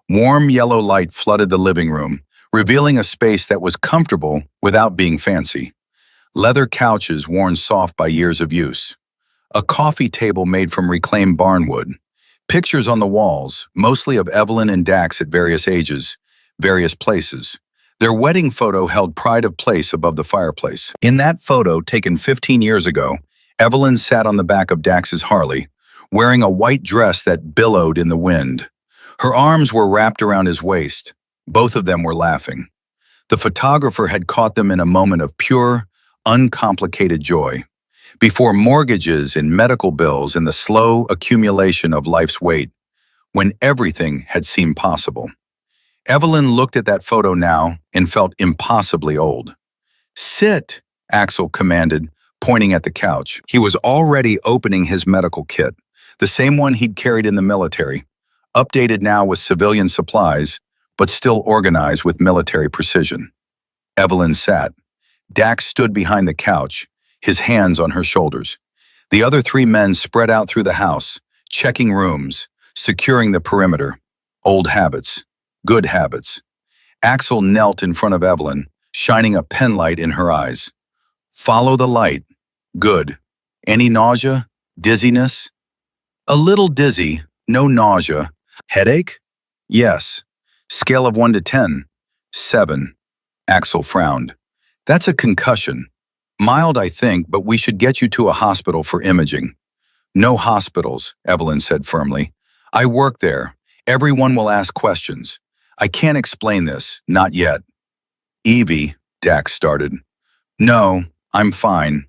Warm yellow light flooded the living room, revealing a space that was comfortable without being fancy. Leather couches worn soft by years of use. A coffee table made from reclaimed barnwood. Pictures on the walls, mostly of Evelyn and Dax at various ages, various places. Their wedding photo held pride of place above the fireplace. In that photo, taken 15 years ago, Evelyn sat on the back of Dax's Harley, wearing a white dress that billowed in the wind. Her arms were wrapped around his waist. Both of them were laughing. The photographer had caught them in a moment of pure, uncomplicated joy, before mortgages and medical bills and the slow accumulation of life's weight, when everything had seemed possible. Evelyn looked at that photo now and felt impossibly old. "Sit," Axel commanded, pointing at the couch. He was already opening his medical kit, the same one he'd carried in the military, updated now with civilian supplies, but still organized with military precision. Evelyn sat. Dax stood behind the couch, his hands on her shoulders. The other 3 men spread out through the house, checking rooms, securing the perimeter. Old habits. Good habits. Axel knelt in front of Evelyn, shining a penlight in her eyes. "Follow the light. Good. Any nausea? Dizziness?" "A little dizzy. No nausea." "Headache?" "Yes." "Scale of 1 to 10. 7. Axel frowned. That's a concussion. Mild, I think, but we should get you to a hospital for imaging. No hospitals, Evelyn said firmly. I work there. Everyone will ask questions. I can't explain this, not yet. Evie, Dax started. No, I'm fine.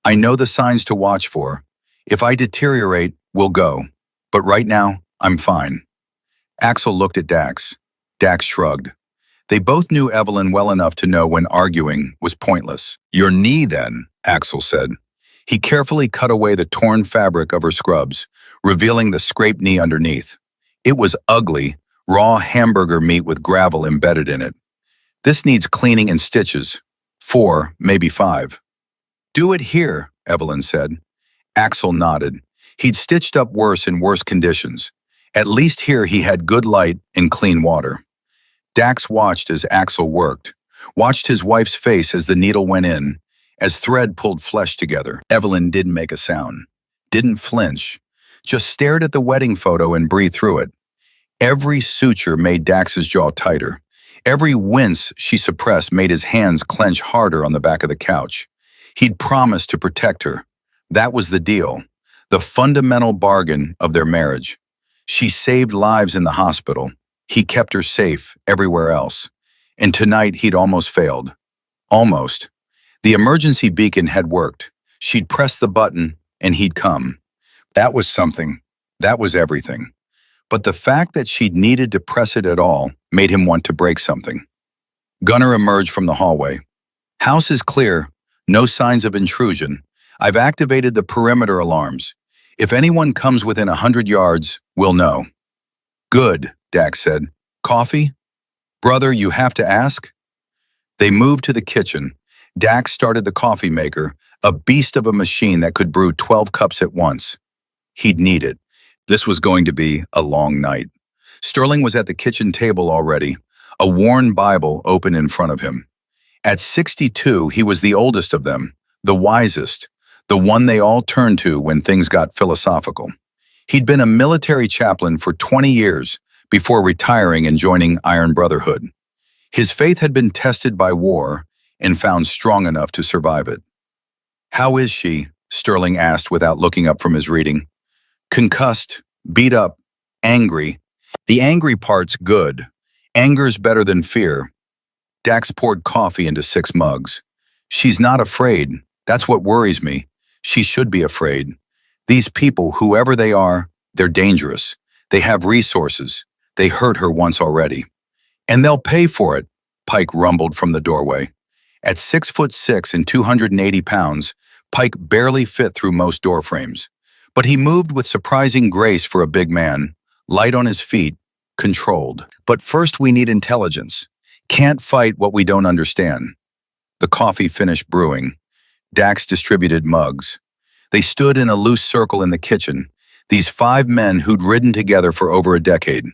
I know the signs to watch for. If I deteriorate, we'll go. But right now, I'm fine. Axel looked at Dax. Dax shrugged. They both knew Evelyn well enough to know when arguing was pointless. Your knee, then, Axel said. He carefully cut away the torn fabric of her scrubs, revealing the scraped knee underneath. It was ugly, raw hamburger meat with gravel embedded in it. This needs cleaning and stitches. 4, maybe 5. Do it here, Evelyn said. Axel nodded. He'd stitched up worse in worse conditions. At least here he had good light and clean water. Dax watched as Axel worked, watched his wife's face as the needle went in, as thread pulled flesh together. Evelyn didn't make a sound, didn't flinch, just stared at the wedding photo and breathed through it. Every suture made Dax's jaw tighter. Every wince she suppressed made his hands clench harder on the back of the couch. He'd promised to protect her. That was the deal, the fundamental bargain of their marriage. She saved lives in the hospital. He kept her safe everywhere else. And tonight he'd almost failed. Almost. The emergency beacon had worked. She'd press the button and he'd come. That was something. That was everything. But the fact that she'd needed to press it at all made him want to break something. Gunnar emerged from the hallway. House is clear. No signs of intrusion. I've activated the perimeter alarms. If anyone comes within 100 yards, we'll know. Good, Dax said. Coffee? Brother, you have to ask? They moved to the kitchen. Dax started the coffee maker, a beast of a machine that could brew 12 cups at once. He'd need it. This was going to be a long night. Sterling was at the kitchen table already, a worn Bible open in front of him. At 62, he was the oldest of them, the wisest, the one they all turned to when things got philosophical. He'd been a military chaplain for 20 years before retiring and joining Iron Brotherhood. His faith had been tested by war and found strong enough to survive it. How is she? Sterling asked without looking up from his reading. Concussed, beat up, angry. The angry part's good. Anger's better than fear. Dax poured coffee into 6 mugs. She's not afraid. That's what worries me. She should be afraid. These people, whoever they are, they're dangerous. They have resources. They hurt her once already. And they'll pay for it, Pike rumbled from the doorway. At 6'6" and 280 pounds, Pike barely fit through most door frames. But he moved with surprising grace for a big man, light on his feet, controlled. But first we need intelligence. Can't fight what we don't understand. The coffee finished brewing. Dax distributed mugs. They stood in a loose circle in the kitchen, these 5 men who'd ridden together for over a decade.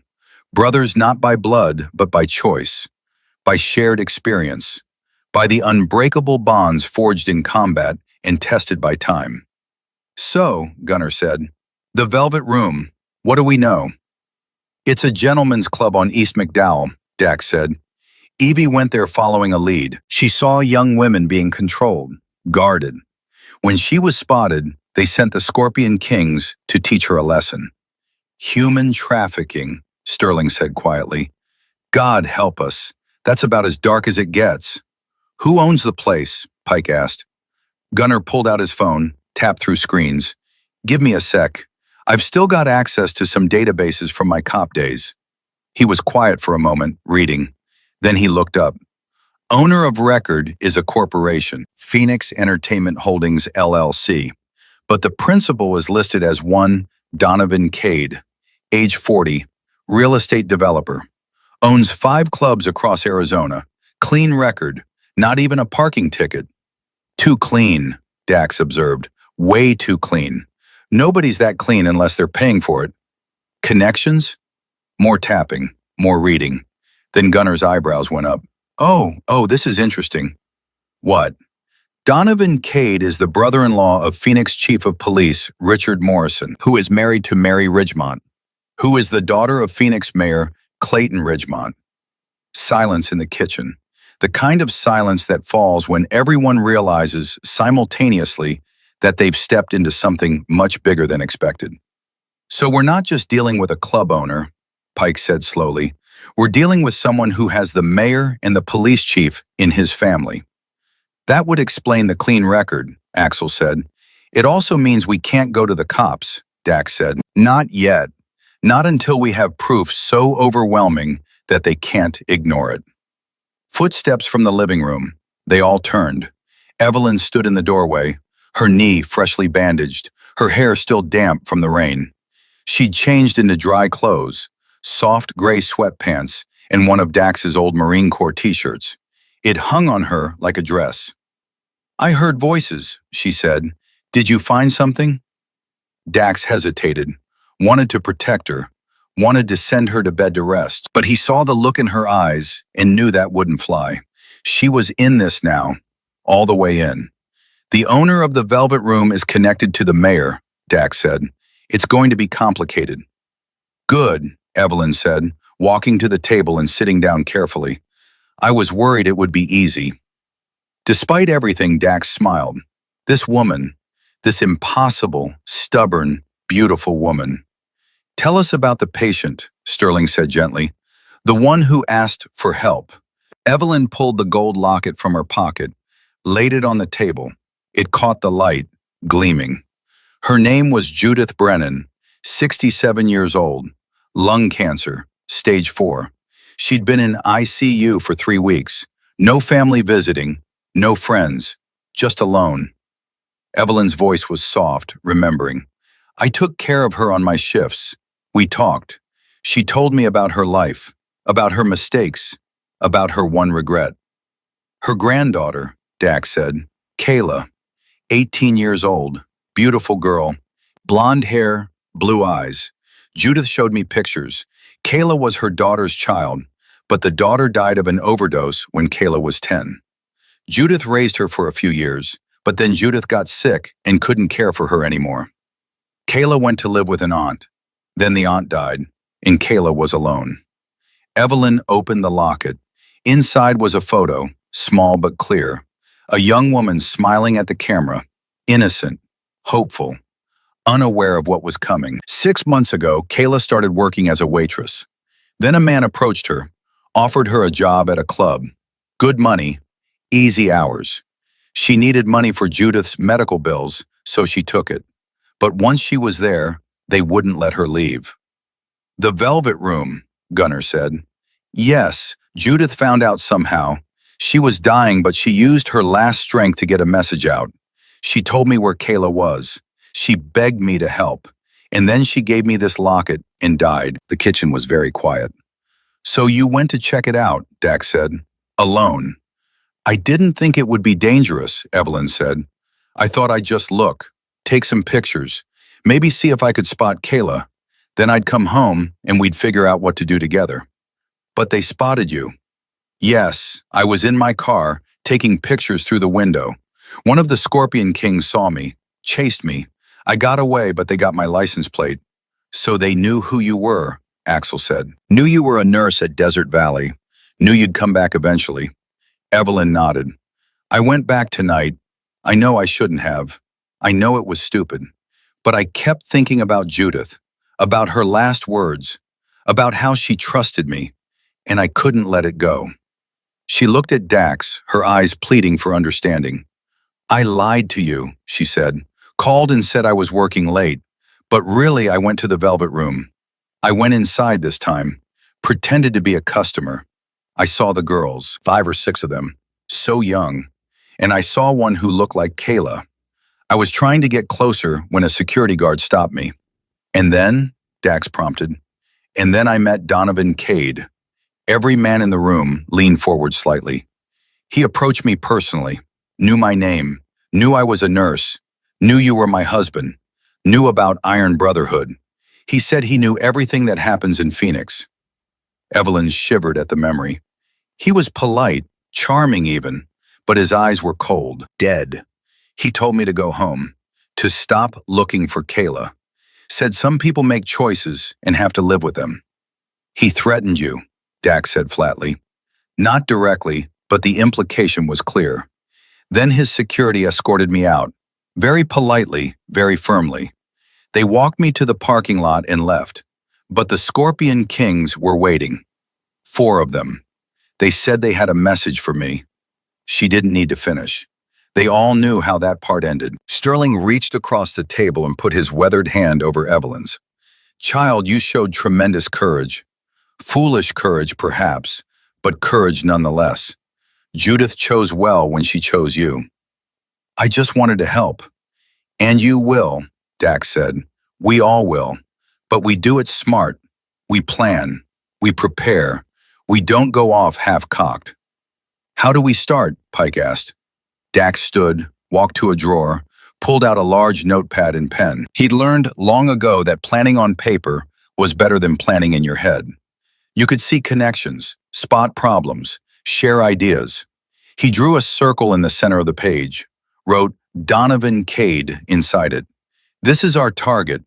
Brothers not by blood, but by choice, by shared experience, by the unbreakable bonds forged in combat and tested by time. So, Gunnar said, the Velvet Room, what do we know? It's a gentleman's club on East McDowell, Dax said. Evie went there following a lead. She saw young women being controlled, guarded. When she was spotted, they sent the Scorpion Kings to teach her a lesson. Human trafficking, Sterling said quietly. God help us. That's about as dark as it gets. Who owns the place? Pike asked. Gunnar pulled out his phone, tapped through screens. Give me a sec. I've still got access to some databases from my cop days. He was quiet for a moment, reading. Then he looked up. Owner of record is a corporation, Phoenix Entertainment Holdings, LLC. But the principal is listed as one Donovan Cade, age 40, real estate developer. Owns 5 clubs across Arizona. Clean record, not even a parking ticket. Too clean, Dax observed. Way too clean. Nobody's that clean unless they're paying for it. Connections? More tapping, more reading. Then Gunnar's eyebrows went up. Oh, this is interesting. What? Donovan Cade is the brother-in-law of Phoenix Chief of Police Richard Morrison, who is married to Mary Ridgemont, who is the daughter of Phoenix Mayor Clayton Ridgemont. Silence in the kitchen. The kind of silence that falls when everyone realizes simultaneously that they've stepped into something much bigger than expected. So we're not just dealing with a club owner, Pike said slowly. We're dealing with someone who has the mayor and the police chief in his family. That would explain the clean record, Axel said. It also means we can't go to the cops, Dax said. Not yet. Not until we have proof so overwhelming that they can't ignore it. Footsteps from the living room. They all turned. Evelyn stood in the doorway, her knee freshly bandaged, her hair still damp from the rain. She'd changed into dry clothes, soft gray sweatpants, and one of Dax's old Marine Corps t-shirts. It hung on her like a dress. "I heard voices," she said. "Did you find something?" Dax hesitated, wanted to protect her, wanted to send her to bed to rest, but he saw the look in her eyes and knew that wouldn't fly. She was in this now, all the way in. "The owner of the Velvet Room is connected to the mayor," Dax said. "It's going to be complicated." "Good," Evelyn said, walking to the table and sitting down carefully. "I was worried it would be easy." Despite everything, Dax smiled. This woman, this impossible, stubborn, beautiful woman. "Tell us about the patient," Sterling said gently. "The one who asked for help." Evelyn pulled the gold locket from her pocket, laid it on the table. It caught the light, gleaming. Her name was Judith Brennan, 67 years old, lung cancer, stage 4. She'd been in ICU for 3 weeks. No family visiting, no friends, just alone. Evelyn's voice was soft, remembering. "I took care of her on my shifts. We talked. She told me about her life, about her mistakes, about her one regret." "Her granddaughter," Dax said, "Kayla, 18 years old, beautiful girl, blonde hair, blue eyes. Judith showed me pictures. Kayla was her daughter's child, but the daughter died of an overdose when Kayla was 10. Judith raised her for a few years, but then Judith got sick and couldn't care for her anymore. Kayla went to live with an aunt. Then the aunt died, and Kayla was alone." Evelyn opened the locket. Inside was a photo, small but clear. A young woman smiling at the camera, innocent, hopeful, unaware of what was coming. 6 months ago, Kayla started working as a waitress. Then a man approached her, offered her a job at a club. Good money, easy hours. She needed money for Judith's medical bills, so she took it. But once she was there, they wouldn't let her leave. "The Velvet Room," Gunnar said. "Yes, Judith found out somehow. She was dying, but she used her last strength to get a message out. She told me where Kayla was. She begged me to help. And then she gave me this locket and died." The kitchen was very quiet. "So you went to check it out," Dax said. "Alone." "I didn't think it would be dangerous," Evelyn said. "I thought I'd just look, take some pictures, maybe see if I could spot Kayla. Then I'd come home and we'd figure out what to do together." "But they spotted you." "Yes, I was in my car, taking pictures through the window. One of the Scorpion Kings saw me, chased me. I got away, but they got my license plate." "So they knew who you were," Axel said. "Knew you were a nurse at Desert Valley. Knew you'd come back eventually." Evelyn nodded. "I went back tonight. I know I shouldn't have. I know it was stupid. But I kept thinking about Judith, about her last words, about how she trusted me, and I couldn't let it go." She looked at Dax, her eyes pleading for understanding. "I lied to you," she said. "Called and said I was working late, but really I went to the Velvet Room. I went inside this time, pretended to be a customer. I saw the girls, 5 or 6 of them, so young, and I saw one who looked like Kayla. I was trying to get closer when a security guard stopped me. And then," Dax prompted, "and then I met Donovan Cade." Every man in the room leaned forward slightly. "He approached me personally, knew my name, knew I was a nurse, knew you were my husband, knew about Iron Brotherhood. He said he knew everything that happens in Phoenix." Evelyn shivered at the memory. "He was polite, charming even, but his eyes were cold, dead. He told me to go home, to stop looking for Kayla. Said some people make choices and have to live with them." "He threatened you," Dax said flatly. "Not directly, but the implication was clear. Then his security escorted me out, very politely, very firmly. They walked me to the parking lot and left, but the Scorpion Kings were waiting. 4 of them. They said they had a message for me. She didn't need to finish. They all knew how that part ended. Sterling reached across the table and put his weathered hand over Evelyn's. "Child, you showed tremendous courage. Foolish courage, perhaps, but courage nonetheless. Judith chose well when she chose you." "I just wanted to help." "And you will," Dax said. "We all will. But we do it smart. We plan. We prepare. We don't go off half-cocked." "How do we start?" Pike asked. Dax stood, walked to a drawer, pulled out a large notepad and pen. He'd learned long ago that planning on paper was better than planning in your head. You could see connections, spot problems, share ideas. He drew a circle in the center of the page, wrote Donovan Cade inside it. "This is our target,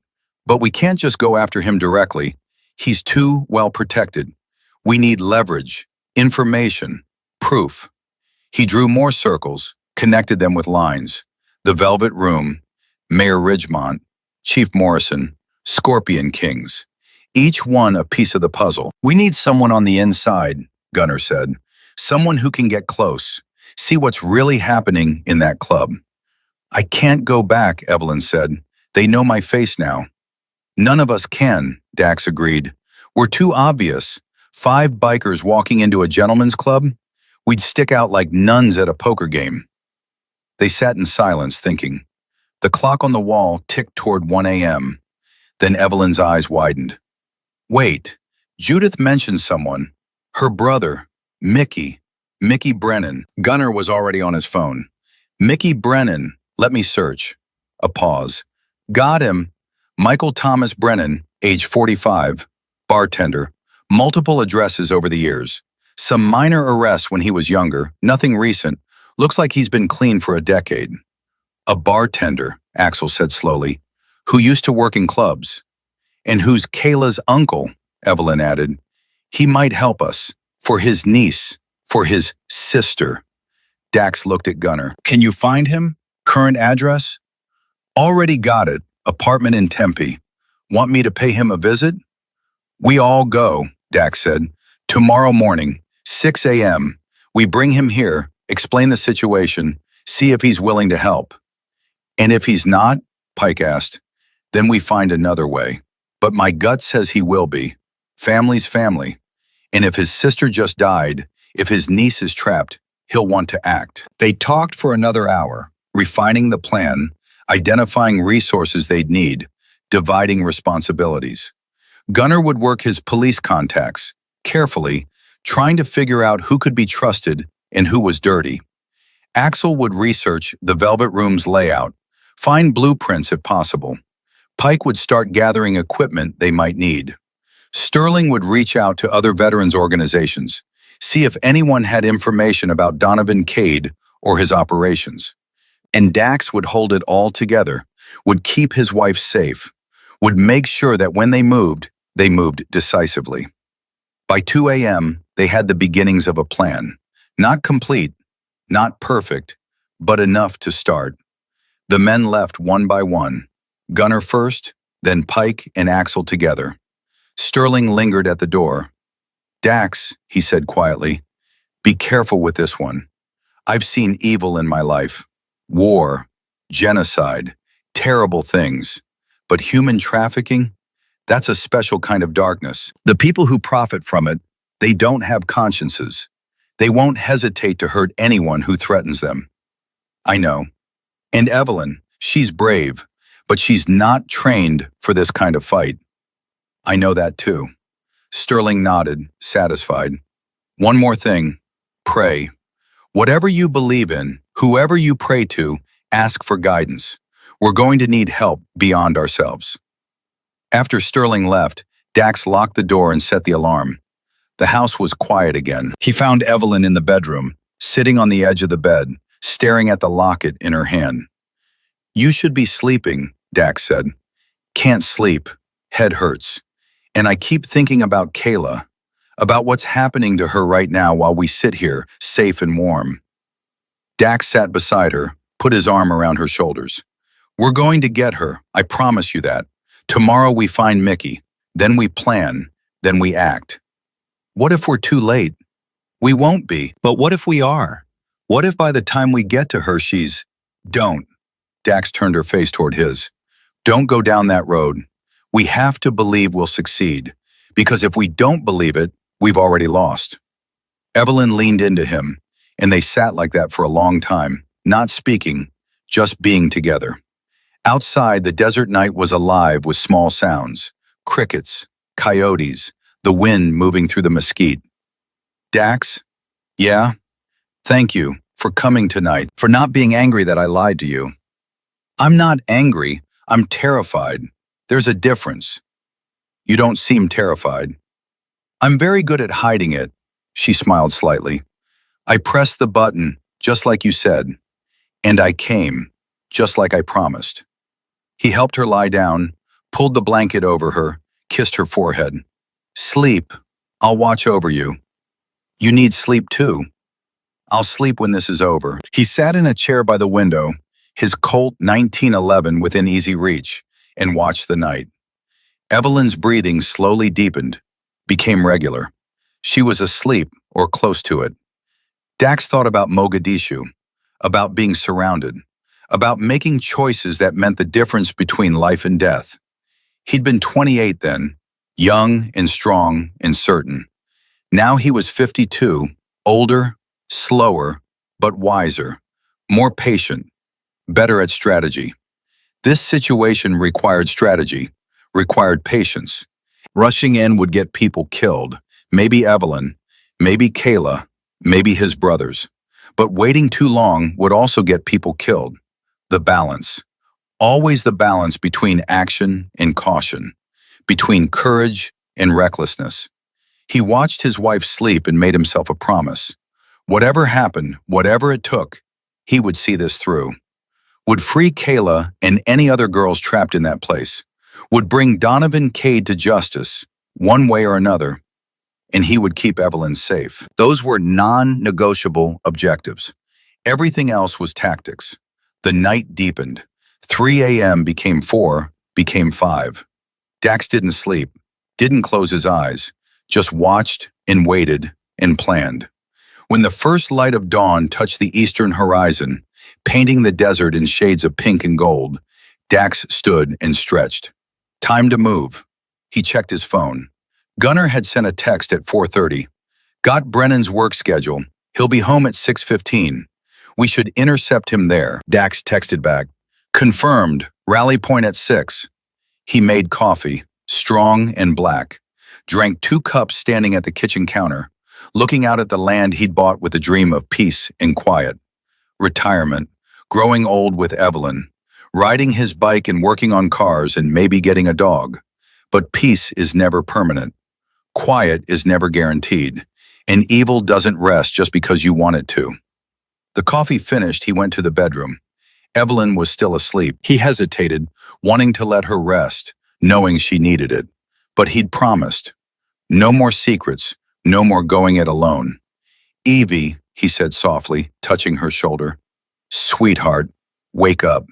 but we can't just go after him directly. He's too well protected. We need leverage, information, proof." He drew more circles, connected them with lines. The Velvet Room, Mayor Ridgemont, Chief Morrison, Scorpion Kings. Each one a piece of the puzzle. "We need someone on the inside," Gunnar said. "Someone who can get close, see what's really happening in that club." "I can't go back," Evelyn said. "They know my face now." "None of us can," Dax agreed. "We're too obvious. 5 bikers walking into a gentleman's club? We'd stick out like nuns at a poker game." They sat in silence, thinking. The clock on the wall ticked toward 1 a.m. Then Evelyn's eyes widened. "Wait, Judith mentioned someone. Her brother, Mickey Brennan." Gunnar was already on his phone. "Mickey Brennan, let me search." A pause. "Got him. Michael Thomas Brennan, age 45, bartender, multiple addresses over the years. Some minor arrests when he was younger, nothing recent. Looks like he's been clean for a decade." "A bartender," Axel said slowly, "who used to work in clubs. And who's Kayla's uncle," Evelyn added. "He might help us. For his niece, for his sister." Dax looked at Gunnar. "Can you find him? Current address?" "Already got it. Apartment in Tempe. Want me to pay him a visit?" "We all go," Dax said. "Tomorrow morning, 6 a.m. We bring him here, explain the situation, see if he's willing to help." "And if he's not," Pike asked, "then we find another way. But my gut says he will be. Family's family. And if his sister just died, if his niece is trapped, he'll want to act." They talked for another hour, refining the plan, identifying resources they'd need, dividing responsibilities. Gunnar would work his police contacts, carefully, trying to figure out who could be trusted and who was dirty. Axel would research the Velvet Room's layout, find blueprints if possible. Pike would start gathering equipment they might need. Sterling would reach out to other veterans organizations, see if anyone had information about Donovan Cade or his operations. And Dax would hold it all together, would keep his wife safe, would make sure that when they moved decisively. By 2 a.m., they had the beginnings of a plan. Not complete, not perfect, but enough to start. The men left one by one, Gunnar first, then Pike and Axel together. Sterling lingered at the door. "Dax," he said quietly, "be careful with this one. I've seen evil in my life. War, genocide, terrible things. But human trafficking? That's a special kind of darkness. The people who profit from it, they don't have consciences. They won't hesitate to hurt anyone who threatens them." "I know. And Evelyn, she's brave, but she's not trained for this kind of fight." "I know that too." Sterling nodded, satisfied. "One more thing. Pray. Whatever you believe in, whoever you pray to, ask for guidance. We're going to need help beyond ourselves." After Sterling left, Dax locked the door and set the alarm. The house was quiet again. He found Evelyn in the bedroom, sitting on the edge of the bed, staring at the locket in her hand. "You should be sleeping," Dax said. "Can't sleep. Head hurts. And I keep thinking about Kayla. about what's happening to her right now while we sit here, safe and warm. Dax sat beside her, put his arm around her shoulders. We're going to get her, I promise you that. Tomorrow we find Mickey, then we plan, then we act. What if we're too late? We won't be. But what if we are? What if by the time we get to her she's... Don't. Dax turned her face toward his. Don't go down that road. We have to believe we'll succeed, because if we don't believe it, we've already lost. Evelyn leaned into him, and they sat like that for a long time, not speaking, just being together. Outside, the desert night was alive with small sounds, crickets, coyotes, the wind moving through the mesquite. Dax? Yeah? Thank you for coming tonight, for not being angry that I lied to you. I'm not angry, I'm terrified. There's a difference. You don't seem terrified. I'm very good at hiding it, she smiled slightly. I pressed the button, just like you said, and I came, just like I promised. He helped her lie down, pulled the blanket over her, kissed her forehead. Sleep. I'll watch over you. You need sleep too. I'll sleep when this is over. He sat in a chair by the window, his Colt 1911 within easy reach, and watched the night. Evelyn's breathing slowly deepened, became regular. She was asleep or close to it. Dax thought about Mogadishu, about being surrounded, about making choices that meant the difference between life and death. He'd been 28 then, young and strong and certain. Now he was 52, older, slower, but wiser, more patient, better at strategy. This situation required strategy, required patience. Rushing in would get people killed, maybe Evelyn, maybe Kayla, maybe his brothers. But waiting too long would also get people killed. The balance. Always the balance between action and caution, between courage and recklessness. He watched his wife sleep and made himself a promise. Whatever happened, whatever it took, he would see this through. Would free Kayla and any other girls trapped in that place. Would bring Donovan Cade to justice, one way or another, and he would keep Evelyn safe. Those were non-negotiable objectives. Everything else was tactics. The night deepened. 3 a.m. became 4, became 5. Dax didn't sleep, didn't close his eyes, just watched and waited and planned. When the first light of dawn touched the eastern horizon, painting the desert in shades of pink and gold, Dax stood and stretched. Time to move. He checked his phone. Gunnar had sent a text at 4:30. Got Brennan's work schedule. He'll be home at 6:15. We should intercept him there. Dax texted back. Confirmed. Rally point at 6. He made coffee, strong and black. Drank 2 cups standing at the kitchen counter, looking out at the land he'd bought with a dream of peace and quiet. Retirement. Growing old with Evelyn. Riding his bike and working on cars and maybe getting a dog. But peace is never permanent. Quiet is never guaranteed. And evil doesn't rest just because you want it to. The coffee finished, he went to the bedroom. Evelyn was still asleep. He hesitated, wanting to let her rest, knowing she needed it. But he'd promised. No more secrets, no more going it alone. Evie, he said softly, touching her shoulder. Sweetheart, wake up.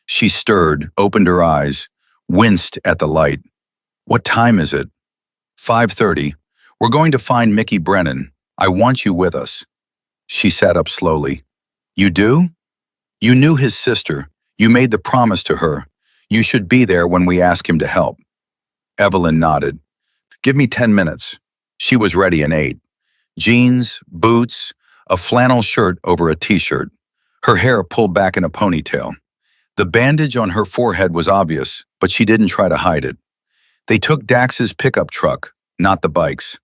She stirred, opened her eyes, winced at the light. What time is it? 5:30. We're going to find Mickey Brennan. I want you with us. She sat up slowly. You do? You knew his sister. You made the promise to her. You should be there when we ask him to help. Evelyn nodded. Give me 10 minutes. She was ready in 8. Jeans, boots, a flannel shirt over a t-shirt. Her hair pulled back in a ponytail. The bandage on her forehead was obvious, but she didn't try to hide it. They took Dax's pickup truck, not the bikes.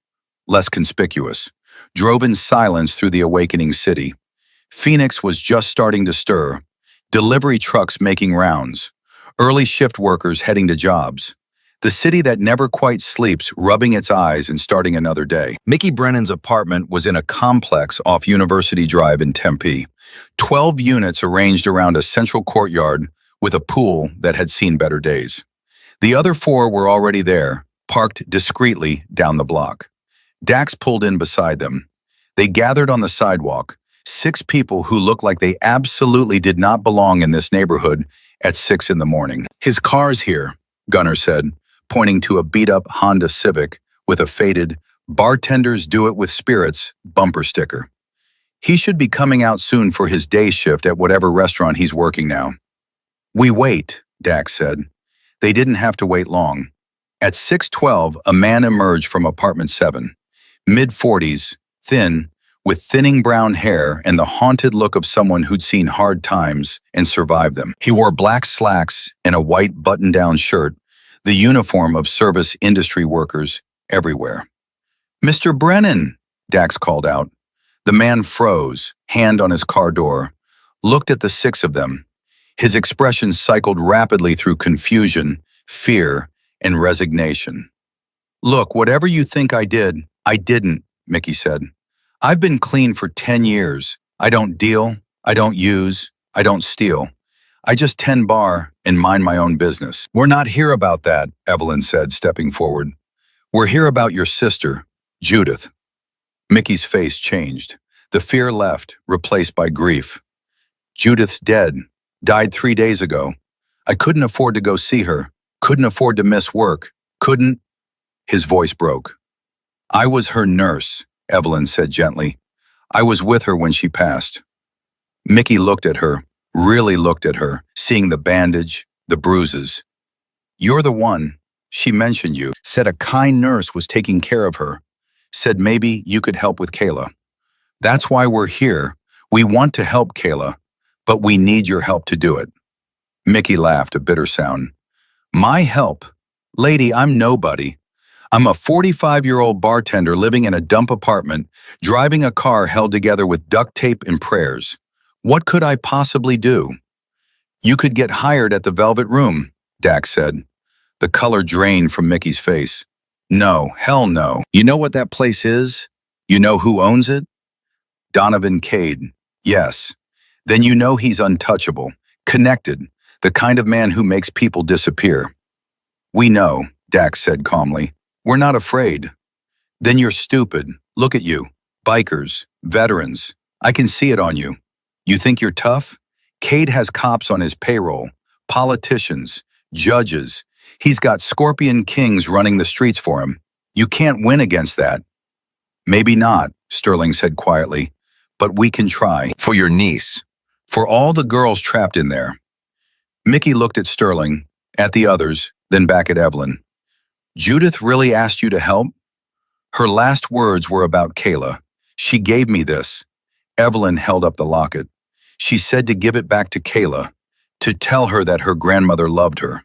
Less conspicuous. Drove in silence through the awakening city. Phoenix was just starting to stir. Delivery trucks making rounds. Early shift workers heading to jobs. The city that never quite sleeps, rubbing its eyes and starting another day. Mickey Brennan's apartment was in a complex off University Drive in Tempe. 12 units arranged around a central courtyard with a pool that had seen better days. The other 4 were already there, parked discreetly down the block. Dax pulled in beside them. They gathered on the sidewalk, 6 people who looked like they absolutely did not belong in this neighborhood at 6 in the morning. His car's here, Gunnar said, pointing to a beat-up Honda Civic with a faded "Bartenders Do It With Spirits" bumper sticker. He should be coming out soon for his day shift at whatever restaurant he's working now. We wait, Dax said. They didn't have to wait long. At 6:12, a man emerged from apartment 7, mid-40s, thin, with thinning brown hair and the haunted look of someone who'd seen hard times and survived them. He wore black slacks and a white button-down shirt, the uniform of service industry workers everywhere. "Mr. Brennan," Dax called out. The man froze, hand on his car door, looked at the 6 of them. His expression cycled rapidly through confusion, fear, and resignation. "Look, whatever you think I didn't," Mickey said. "I've been clean for 10 years. I don't deal, I don't use, I don't steal. I just tend bar and mind my own business." "We're not here about that," Evelyn said, stepping forward. "We're here about your sister, Judith." Mickey's face changed. The fear left, replaced by grief. "Judith's dead. Died 3 days ago. I couldn't afford to go see her. Couldn't afford to miss work. Couldn't—" His voice broke. "I was her nurse," Evelyn said gently. "I was with her when she passed." Mickey looked at her, really looked at her, seeing the bandage, the bruises. "You're the one. She mentioned you. Said a kind nurse was taking care of her. Said maybe you could help with Kayla. That's why we're here. We want to help Kayla, but we need your help to do it." Mickey laughed, a bitter sound. "My help? Lady, I'm nobody. I'm a 45-year-old bartender living in a dump apartment, driving a car held together with duct tape and prayers. What could I possibly do?" "You could get hired at the Velvet Room," Dax said. The color drained from Mickey's face. "No, hell no. You know what that place is? You know who owns it? Donovan Cade. Yes. Then you know he's untouchable, connected, the kind of man who makes people disappear." "We know," Dax said calmly. "We're not afraid." "Then you're stupid. Look at you. Bikers, veterans. I can see it on you. You think you're tough? Cade has cops on his payroll, politicians, judges. He's got Scorpion Kings running the streets for him. You can't win against that." "Maybe not," Sterling said quietly, "but we can try. For your niece. For all the girls trapped in there." Mickey looked at Sterling, at the others, then back at Evelyn. "Judith really asked you to help?" "Her last words were about Kayla. She gave me this." Evelyn held up the locket. "She said to give it back to Kayla, to tell her that her grandmother loved her."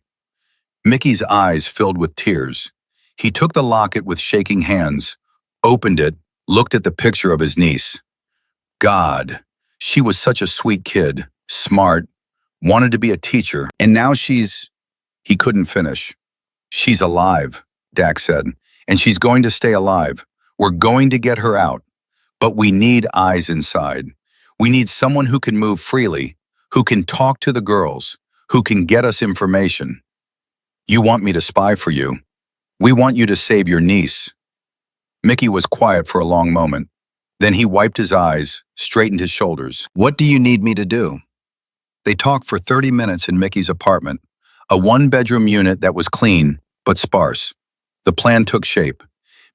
Mickey's eyes filled with tears. He took the locket with shaking hands, opened it, looked at the picture of his niece. God, she was such a sweet kid, smart, wanted to be a teacher, and now she's— He couldn't finish. "She's alive," Dax said, "and she's going to stay alive. We're going to get her out. But we need eyes inside. We need someone who can move freely, who can talk to the girls, who can get us information. You want me to spy for you. We want you to save your niece." Mickey was quiet for a long moment. Then he wiped his eyes, straightened his shoulders. "What do you need me to do?" They talked for 30 minutes in Mickey's apartment, a 1-bedroom unit that was clean, but sparse. The plan took shape.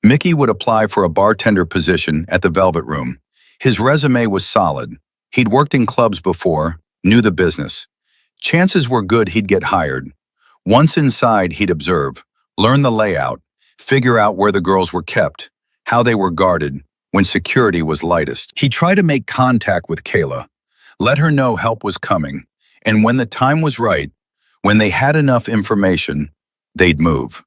Mickey would apply for a bartender position at the Velvet Room. His resume was solid. He'd worked in clubs before, knew the business. Chances were good he'd get hired. Once inside, he'd observe, learn the layout, figure out where the girls were kept, how they were guarded, when security was lightest. He'd try to make contact with Kayla, let her know help was coming, and when the time was right, when they had enough information, they'd move.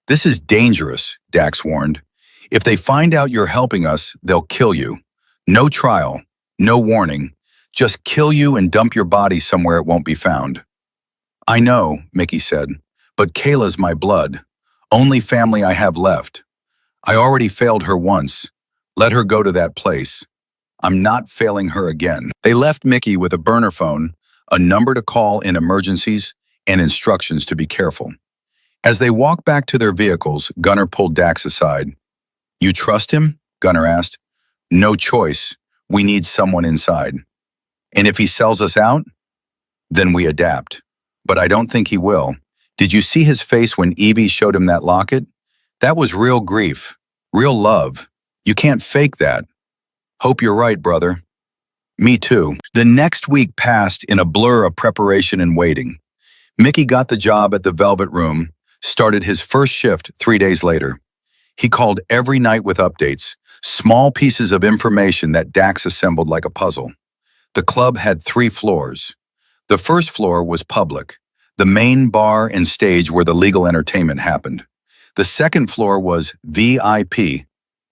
"This is dangerous," Dax warned. "If they find out you're helping us, they'll kill you. No trial, no warning. Just kill you and dump your body somewhere it won't be found." "I know," Mickey said, "but Kayla's my blood. Only family I have left. I already failed her once. Let her go to that place. I'm not failing her again." They left Mickey with a burner phone, a number to call in emergencies, and instructions to be careful. As they walked back to their vehicles, Gunnar pulled Dax aside. You trust him? Gunnar asked. No choice. We need someone inside. And if he sells us out? Then we adapt. But I don't think he will. Did you see his face when Evie showed him that locket? That was real grief. Real love. You can't fake that. Hope you're right, brother. Me too. The next week passed in a blur of preparation and waiting. Mickey got the job at the Velvet Room, started his first shift 3 days later. He called every night with updates, small pieces of information that Dax assembled like a puzzle. The club had 3 floors. The first floor was public, the main bar and stage where the legal entertainment happened. The second floor was VIP,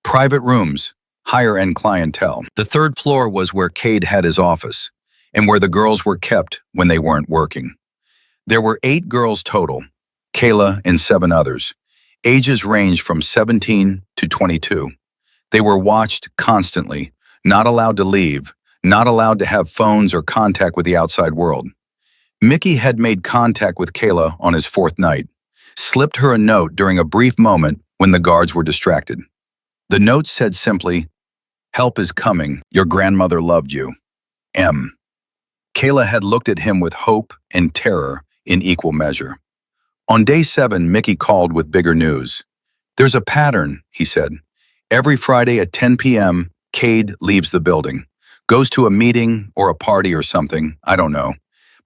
private rooms, higher-end clientele. The third floor was where Cade had his office, and where the girls were kept when they weren't working. There were 8 girls total, Kayla and 7 others. Ages ranged from 17 to 22. They were watched constantly, not allowed to leave, not allowed to have phones or contact with the outside world. Mickey had made contact with Kayla on his 4th night, slipped her a note during a brief moment when the guards were distracted. The note said simply, "Help is coming. Your grandmother loved you. M." Kayla had looked at him with hope and terror in equal measure. On day 7, Mickey called with bigger news. "There's a pattern," he said. "Every Friday at 10 p.m., Cade leaves the building, goes to a meeting or a party or something, I don't know.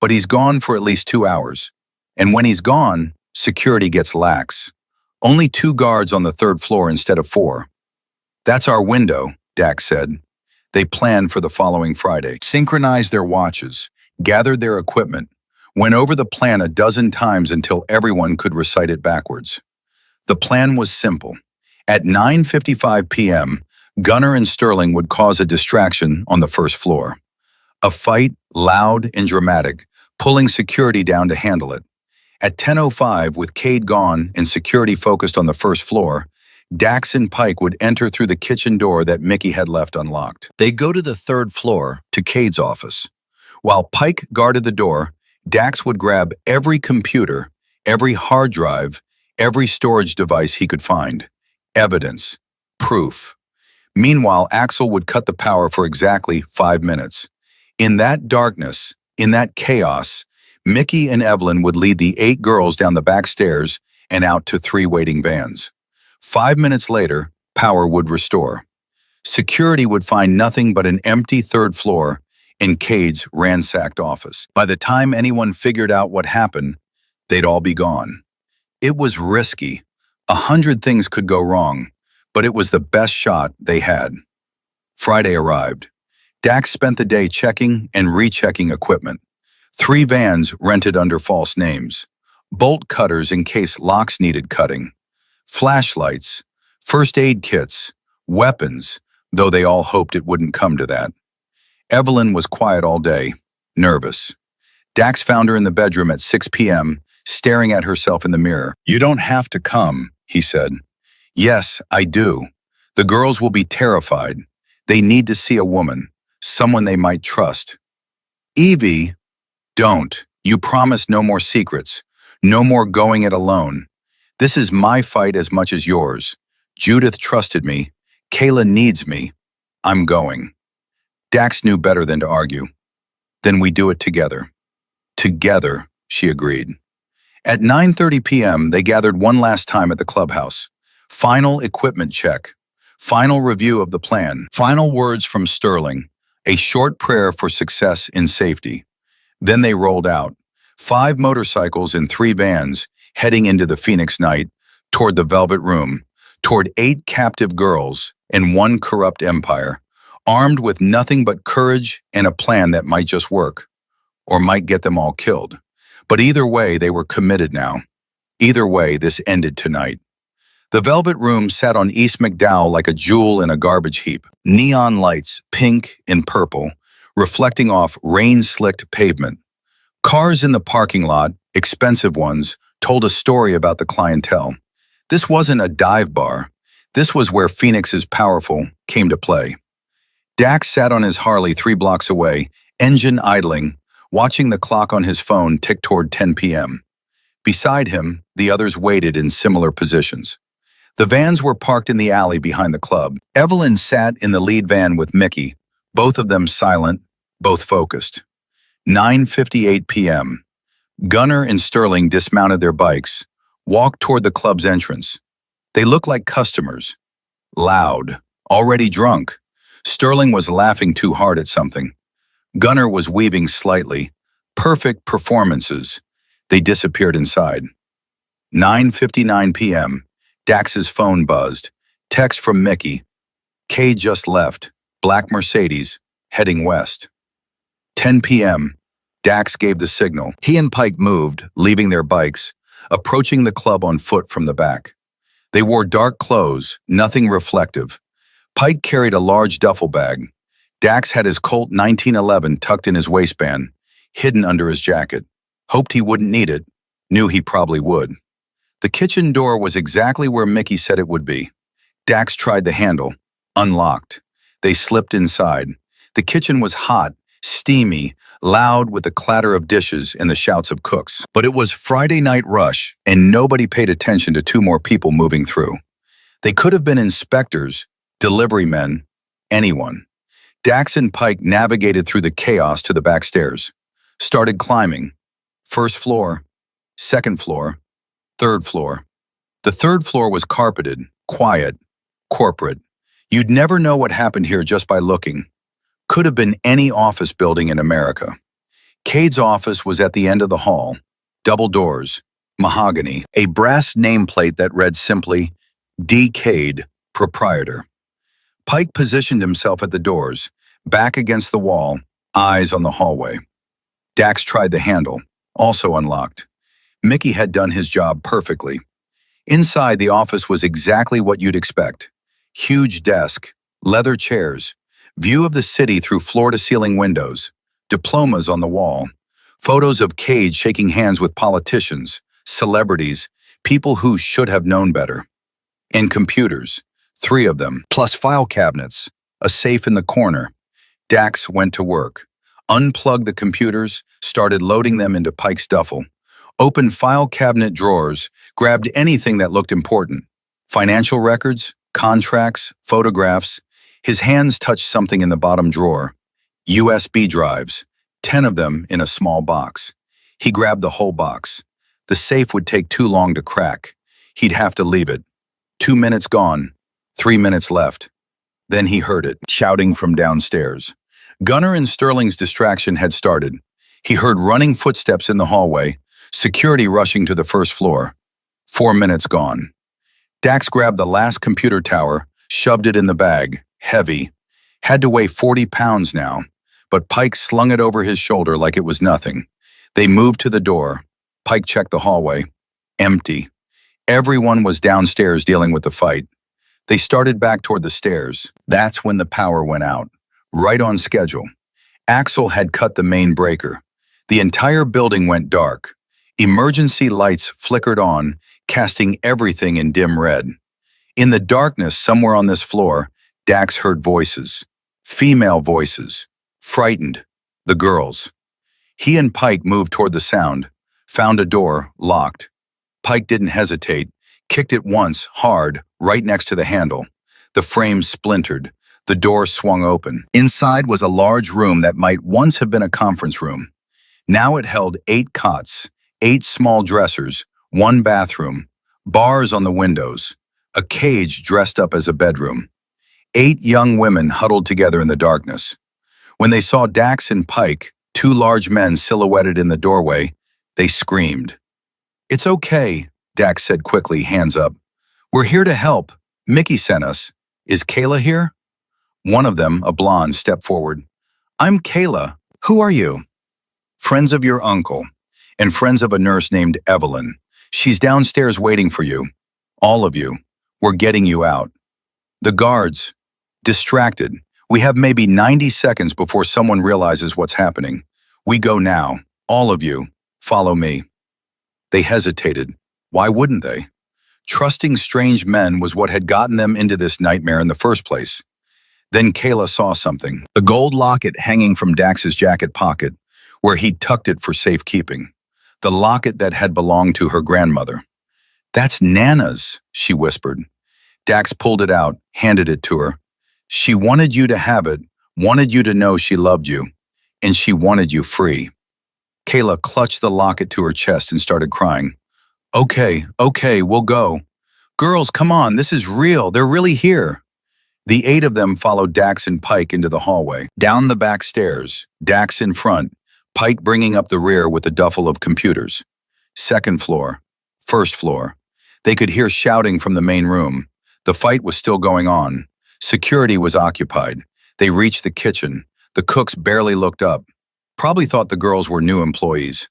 But he's gone for at least 2 hours. And when he's gone, security gets lax. Only 2 guards on the 3rd floor instead of 4. That's our window," Dax said. They planned for the following Friday, synchronized their watches, gathered their equipment, went over the plan a dozen times until everyone could recite it backwards. The plan was simple. At 9:55 p.m., Gunnar and Sterling would cause a distraction on the 1st floor. A fight, loud and dramatic, pulling security down to handle it. At 10:05, with Cade gone and security focused on the 1st floor, Dax and Pike would enter through the kitchen door that Mickey had left unlocked. They'd go to the 3rd floor, to Cade's office. While Pike guarded the door, Dax would grab every computer, every hard drive, every storage device he could find. Evidence. Proof. Meanwhile, Axel would cut the power for exactly 5 minutes. In that darkness, in that chaos, Mickey and Evelyn would lead the 8 girls down the back stairs and out to 3 waiting vans. 5 minutes later, power would restore. Security would find nothing but an empty 3rd floor in Cade's ransacked office. By the time anyone figured out what happened, they'd all be gone. It was risky. 100 things could go wrong, but it was the best shot they had. Friday arrived. Dax spent the day checking and rechecking equipment. 3 vans rented under false names. Bolt cutters in case locks needed cutting. Flashlights, first aid kits, weapons, though they all hoped it wouldn't come to that. Evelyn was quiet all day, nervous. Dax found her in the bedroom at 6 p.m., staring at herself in the mirror. "You don't have to come," he said. "Yes, I do. The girls will be terrified. They need to see a woman, someone they might trust." "Evie, don't. You promised no more secrets, no more going it alone. This is my fight as much as yours. Judith trusted me. Kayla needs me. I'm going." Dax knew better than to argue. "Then we do it together." "Together," she agreed. At 9:30 p.m., they gathered one last time at the clubhouse. Final equipment check. Final review of the plan. Final words from Sterling. A short prayer for success in safety. Then they rolled out. 5 motorcycles and 3 vans, heading into the Phoenix night, toward the Velvet Room, toward 8 captive girls and 1 corrupt empire, armed with nothing but courage and a plan that might just work, or might get them all killed. But either way, they were committed now. Either way, this ended tonight. The Velvet Room sat on East McDowell like a jewel in a garbage heap. Neon lights, pink and purple, reflecting off rain-slicked pavement. Cars in the parking lot, expensive ones, told a story about the clientele. This wasn't a dive bar. This was where Phoenix's powerful came to play. Dax sat on his Harley 3 blocks away, engine idling, watching the clock on his phone tick toward 10 p.m. Beside him, the others waited in similar positions. The vans were parked in the alley behind the club. Evelyn sat in the lead van with Mickey, both of them silent, both focused. 9:58 p.m. Gunnar and Sterling dismounted their bikes, walked toward the club's entrance. They looked like customers. Loud, already drunk. Sterling was laughing too hard at something. Gunnar was weaving slightly. Perfect performances. They disappeared inside. 9:59 p.m. Dax's phone buzzed. Text from Mickey. Kay just left. Black Mercedes, heading west. 10 p.m. Dax gave the signal. He and Pike moved, leaving their bikes, approaching the club on foot from the back. They wore dark clothes, nothing reflective. Pike carried a large duffel bag. Dax had his Colt 1911 tucked in his waistband, hidden under his jacket. Hoped he wouldn't need it, knew he probably would. The kitchen door was exactly where Mickey said it would be. Dax tried the handle, unlocked. They slipped inside. The kitchen was hot, steamy, loud with the clatter of dishes and the shouts of cooks. But it was Friday night rush, and nobody paid attention to two more people moving through. They could have been inspectors, delivery men, anyone. Dax and Pike navigated through the chaos to the back stairs, started climbing. First floor, second floor, third floor. The third floor was carpeted, quiet, corporate. You'd never know what happened here just by looking. Could have been any office building in America. Cade's office was at the end of the hall. Double doors, mahogany, a brass nameplate that read simply, D. Cade, Proprietor. Pike positioned himself at the doors, back against the wall, eyes on the hallway. Dax tried the handle, also unlocked. Mickey had done his job perfectly. Inside, the office was exactly what you'd expect. Huge desk, leather chairs, view of the city through floor-to-ceiling windows, diplomas on the wall, photos of Cade shaking hands with politicians, celebrities, people who should have known better. And computers, 3 of them, plus file cabinets, a safe in the corner. Dax went to work, unplugged the computers, started loading them into Pike's duffel, opened file cabinet drawers, grabbed anything that looked important. Financial records, contracts, photographs. His hands touched something in the bottom drawer. USB drives, 10 of them in a small box. He grabbed the whole box. The safe would take too long to crack. He'd have to leave it. 2 minutes gone, 3 minutes left. Then he heard it, shouting from downstairs. Gunnar and Sterling's distraction had started. He heard running footsteps in the hallway, security rushing to the first floor. 4 minutes gone. Dax grabbed the last computer tower, shoved it in the bag, heavy. Had to weigh 40 pounds now, but Pike slung it over his shoulder like it was nothing. They moved to the door. Pike checked the hallway. Empty. Everyone was downstairs dealing with the fight. They started back toward the stairs. That's when the power went out. Right on schedule. Axel had cut the main breaker. The entire building went dark. Emergency lights flickered on, casting everything in dim red. In the darkness somewhere on this floor, Dax heard voices. Female voices. Frightened. The girls. He and Pike moved toward the sound, found a door, locked. Pike didn't hesitate, kicked it once, hard, right next to the handle. The frame splintered. The door swung open. Inside was a large room that might once have been a conference room. Now it held 8 cots, 8 small dressers, 1 bathroom, bars on the windows, a cage dressed up as a bedroom. 8 young women huddled together in the darkness. When they saw Dax and Pike, 2 large men silhouetted in the doorway, they screamed. "It's okay," Dax said quickly, hands up. "We're here to help. Mickey sent us. Is Kayla here?" One of them, a blonde, stepped forward. "I'm Kayla. Who are you?" "Friends of your uncle, and friends of a nurse named Evelyn. She's downstairs waiting for you. All of you. We're getting you out." The guards, distracted. "We have maybe 90 seconds before someone realizes what's happening. We go now. All of you. Follow me." They hesitated. Why wouldn't they? Trusting strange men was what had gotten them into this nightmare in the first place. Then Kayla saw something. The gold locket hanging from Dax's jacket pocket, where he'd tucked it for safekeeping. The locket that had belonged to her grandmother. "That's Nana's," she whispered. Dax pulled it out, handed it to her. She wanted you to have it, wanted you to know she loved you, and she wanted you free. Kayla clutched the locket to her chest and started crying. Okay, we'll go. Girls, come on, this is real, they're really here. The 8 of them followed Dax and Pike into the hallway. Down the back stairs, Dax in front, Pike bringing up the rear with a duffel of computers. Second floor, first floor. They could hear shouting from the main room. The fight was still going on. Security was occupied. They reached the kitchen. The cooks barely looked up. Probably thought the girls were new employees.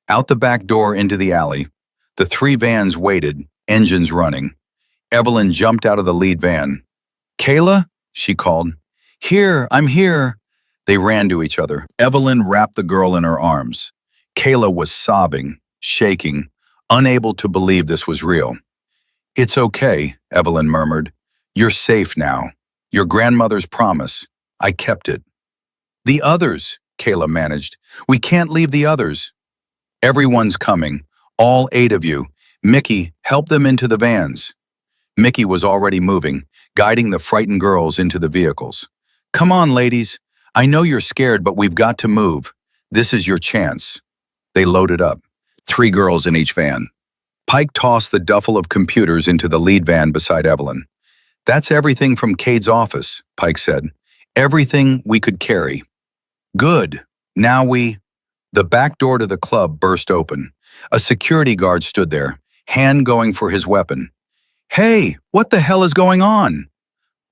Out the back door into the alley. The 3 vans waited, engines running. Evelyn jumped out of the lead van. Kayla? She called. Here, I'm here. They ran to each other. Evelyn wrapped the girl in her arms. Kayla was sobbing, shaking, unable to believe this was real. It's okay, Evelyn murmured. You're safe now. Your grandmother's promise. I kept it. The others, Kayla managed. We can't leave the others. Everyone's coming. All 8 of you. Mickey, help them into the vans. Mickey was already moving, guiding the frightened girls into the vehicles. Come on, ladies. I know you're scared, but we've got to move. This is your chance. They loaded up. 3 girls in each van. Pike tossed the duffel of computers into the lead van beside Evelyn. That's everything from Cade's office, Pike said. Everything we could carry. Good. Now The back door to the club burst open. A security guard stood there, hand going for his weapon. Hey, what the hell is going on?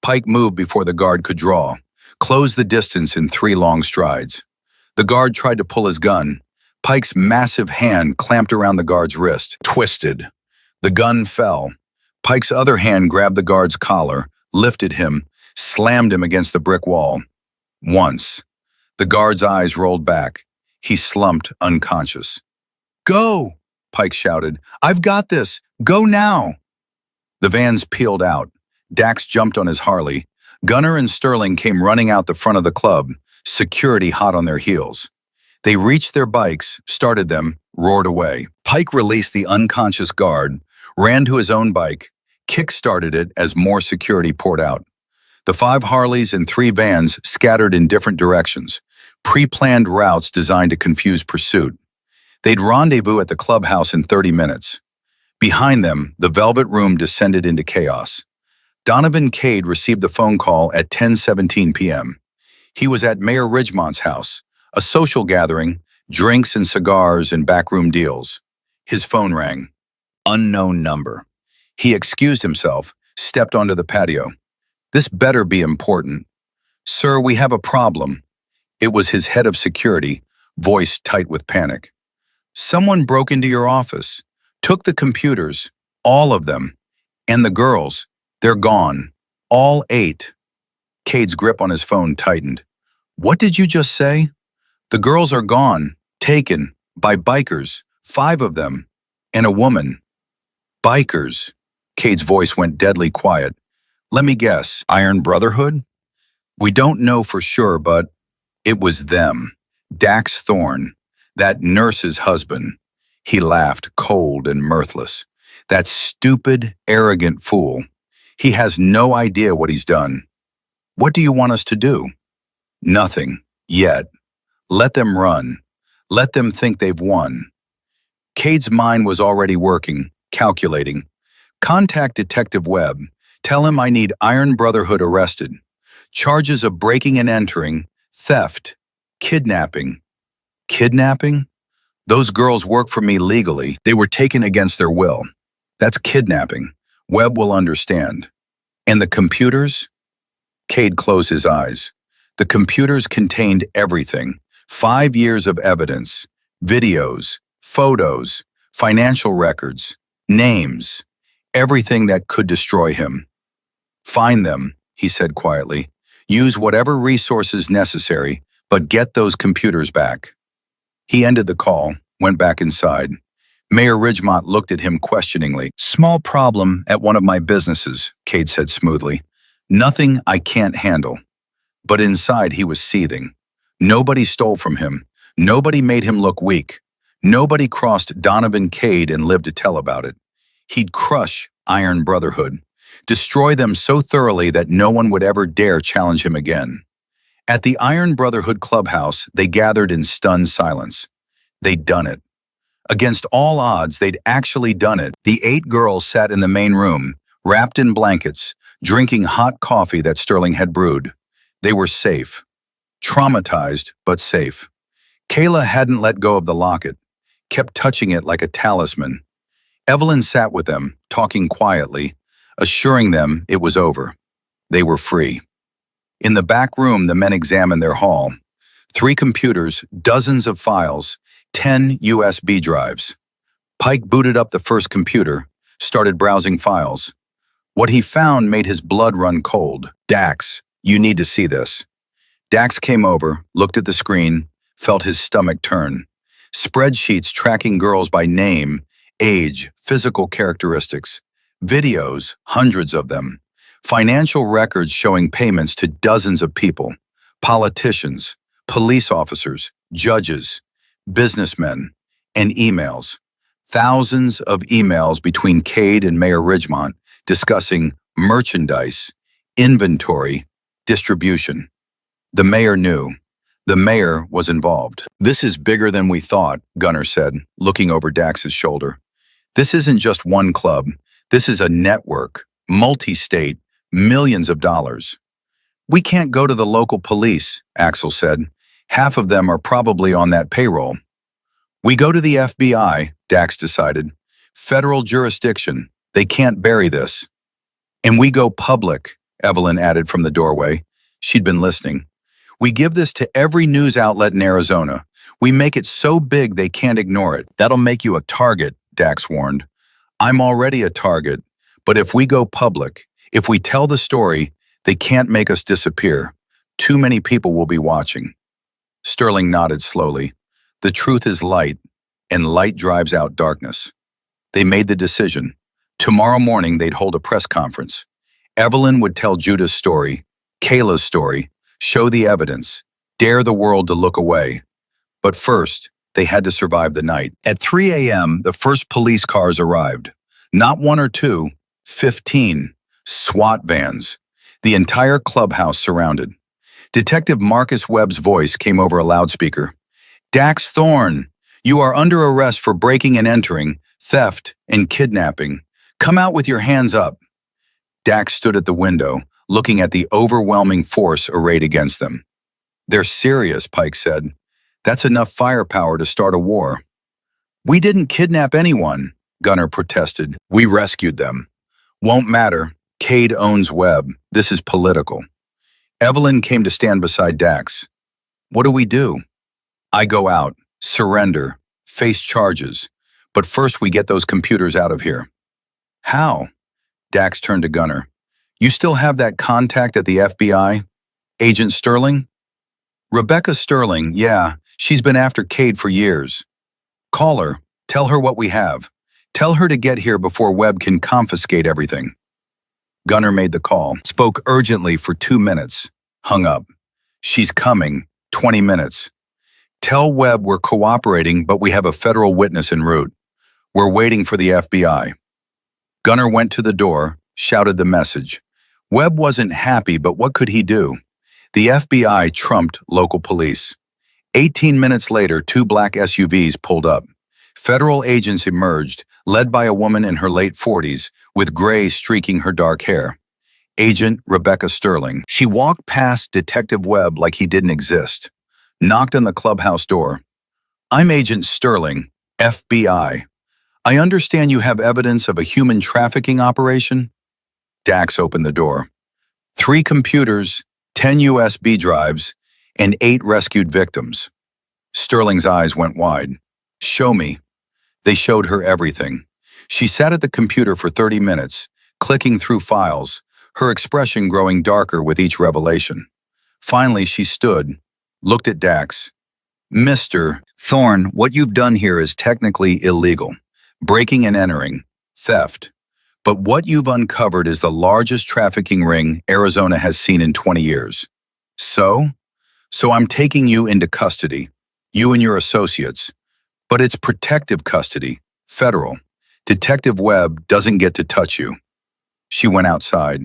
Pike moved before the guard could draw, closed the distance in 3 long strides. The guard tried to pull his gun. Pike's massive hand clamped around the guard's wrist, twisted. The gun fell. Pike's other hand grabbed the guard's collar, lifted him, slammed him against the brick wall. Once. The guard's eyes rolled back. He slumped unconscious. Go! Pike shouted. I've got this. Go now! The vans peeled out. Dax jumped on his Harley. Gunnar and Sterling came running out the front of the club, security hot on their heels. They reached their bikes, started them, roared away. Pike released the unconscious guard, ran to his own bike, kick-started it as more security poured out. The 5 Harleys and 3 vans scattered in different directions, pre-planned routes designed to confuse pursuit. They'd rendezvous at the clubhouse in 30 minutes. Behind them, the Velvet Room descended into chaos. Donovan Cade received the phone call at 10:17 p.m. He was at Mayor Ridgemont's house, a social gathering, drinks and cigars and backroom deals. His phone rang. Unknown number. He excused himself, stepped onto the patio. This better be important. Sir, we have a problem. It was his head of security, voice tight with panic. Someone broke into your office, took the computers, all of them, and the girls. They're gone. All 8. Cade's grip on his phone tightened. What did you just say? The girls are gone, taken, by bikers, 5 of them, and a woman. Bikers. Cade's voice went deadly quiet. Let me guess, Iron Brotherhood? We don't know for sure, but it was them. Dax Thorne, that nurse's husband. He laughed, cold and mirthless. That stupid, arrogant fool. He has no idea what he's done. What do you want us to do? Nothing, yet. Let them run. Let them think they've won. Cade's mind was already working, calculating. Contact Detective Webb. Tell him I need Iron Brotherhood arrested. Charges of breaking and entering, theft, kidnapping. Kidnapping? Those girls work for me legally. They were taken against their will. That's kidnapping. Webb will understand. And the computers? Cade closed his eyes. The computers contained everything. 5 years of evidence, videos, photos, financial records, names, everything that could destroy him. Find them, he said quietly. Use whatever resources necessary, but get those computers back. He ended the call, went back inside. Mayor Ridgemont looked at him questioningly. Small problem at one of my businesses, Cade said smoothly. Nothing I can't handle. But inside he was seething. Nobody stole from him. Nobody made him look weak. Nobody crossed Donovan Cade and lived to tell about it. He'd crush Iron Brotherhood. destroy them so thoroughly that no one would ever dare challenge him again. At the Iron Brotherhood clubhouse, they gathered in stunned silence. They'd done it. Against all odds, they'd actually done it. The 8 girls sat in the main room, wrapped in blankets, drinking hot coffee that Sterling had brewed. They were safe. Traumatized, but safe. Kayla hadn't let go of the locket, kept touching it like a talisman. Evelyn sat with them, talking quietly, assuring them it was over. They were free. In the back room, the men examined their haul. 3 computers, dozens of files, 10 USB drives. Pike booted up the first computer, started browsing files. What he found made his blood run cold. "Dax, you need to see this." Dax came over, looked at the screen, felt his stomach turn. Spreadsheets tracking girls by name, age, physical characteristics. Videos, hundreds of them. Financial records showing payments to dozens of people. Politicians, police officers, judges, businessmen, and emails. Thousands of emails between Cade and Mayor Ridgemont discussing merchandise, inventory, distribution. The mayor knew. The mayor was involved. "This is bigger than we thought," Gunner said, looking over Dax's shoulder. "This isn't just one club. This is a network, multi-state, millions of dollars." "We can't go to the local police," Axel said. "Half of them are probably on that payroll." "We go to the FBI," Dax decided. "Federal jurisdiction. They can't bury this." "And we go public," Evelyn added from the doorway. She'd been listening. "We give this to every news outlet in Arizona. We make it so big they can't ignore it." "That'll make you a target," Dax warned. "I'm already a target, but if we go public, if we tell the story, they can't make us disappear. Too many people will be watching." Sterling nodded slowly. "The truth is light, and light drives out darkness." They made the decision. Tomorrow morning they'd hold a press conference. Evelyn would tell Judah's story, Kayla's story, show the evidence, dare the world to look away. But first, they had to survive the night. At 3 a.m., the first police cars arrived. Not 1 or 2, 15. SWAT vans. The entire clubhouse surrounded. Detective Marcus Webb's voice came over a loudspeaker. "Dax Thorne, you are under arrest for breaking and entering, theft, and kidnapping. Come out with your hands up." Dax stood at the window, looking at the overwhelming force arrayed against them. "They're serious," Pike said. "That's enough firepower to start a war." "We didn't kidnap anyone," Gunner protested. "We rescued them." "Won't matter. Cade owns Webb. This is political." Evelyn came to stand beside Dax. "What do we do?" "I go out, surrender, face charges. But first we get those computers out of here." "How?" Dax turned to Gunner. "You still have that contact at the FBI? Agent Sterling?" "Rebecca Sterling, yeah. She's been after Cade for years." "Call her. Tell her what we have. Tell her to get here before Webb can confiscate everything." Gunner made the call, spoke urgently for 2 minutes, hung up. "She's coming. 20 minutes. Tell Webb we're cooperating, but we have a federal witness en route. We're waiting for the FBI." Gunner went to the door, shouted the message. Webb wasn't happy, but what could he do? The FBI trumped local police. 18 minutes later, 2 black SUVs pulled up. Federal agents emerged, led by a woman in her late 40s, with gray streaking her dark hair. Agent Rebecca Sterling. She walked past Detective Webb like he didn't exist. Knocked on the clubhouse door. "I'm Agent Sterling, FBI. I understand you have evidence of a human trafficking operation?" Dax opened the door. 3 computers, 10 USB drives, and 8 rescued victims. Sterling's eyes went wide. "Show me." They showed her everything. She sat at the computer for 30 minutes, clicking through files, her expression growing darker with each revelation. Finally, she stood, looked at Dax. "Mr. Thorne, what you've done here is technically illegal. Breaking and entering, theft. But what you've uncovered is the largest trafficking ring Arizona has seen in 20 years. So I'm taking you into custody, you and your associates. But it's protective custody, federal. Detective Webb doesn't get to touch you." She went outside,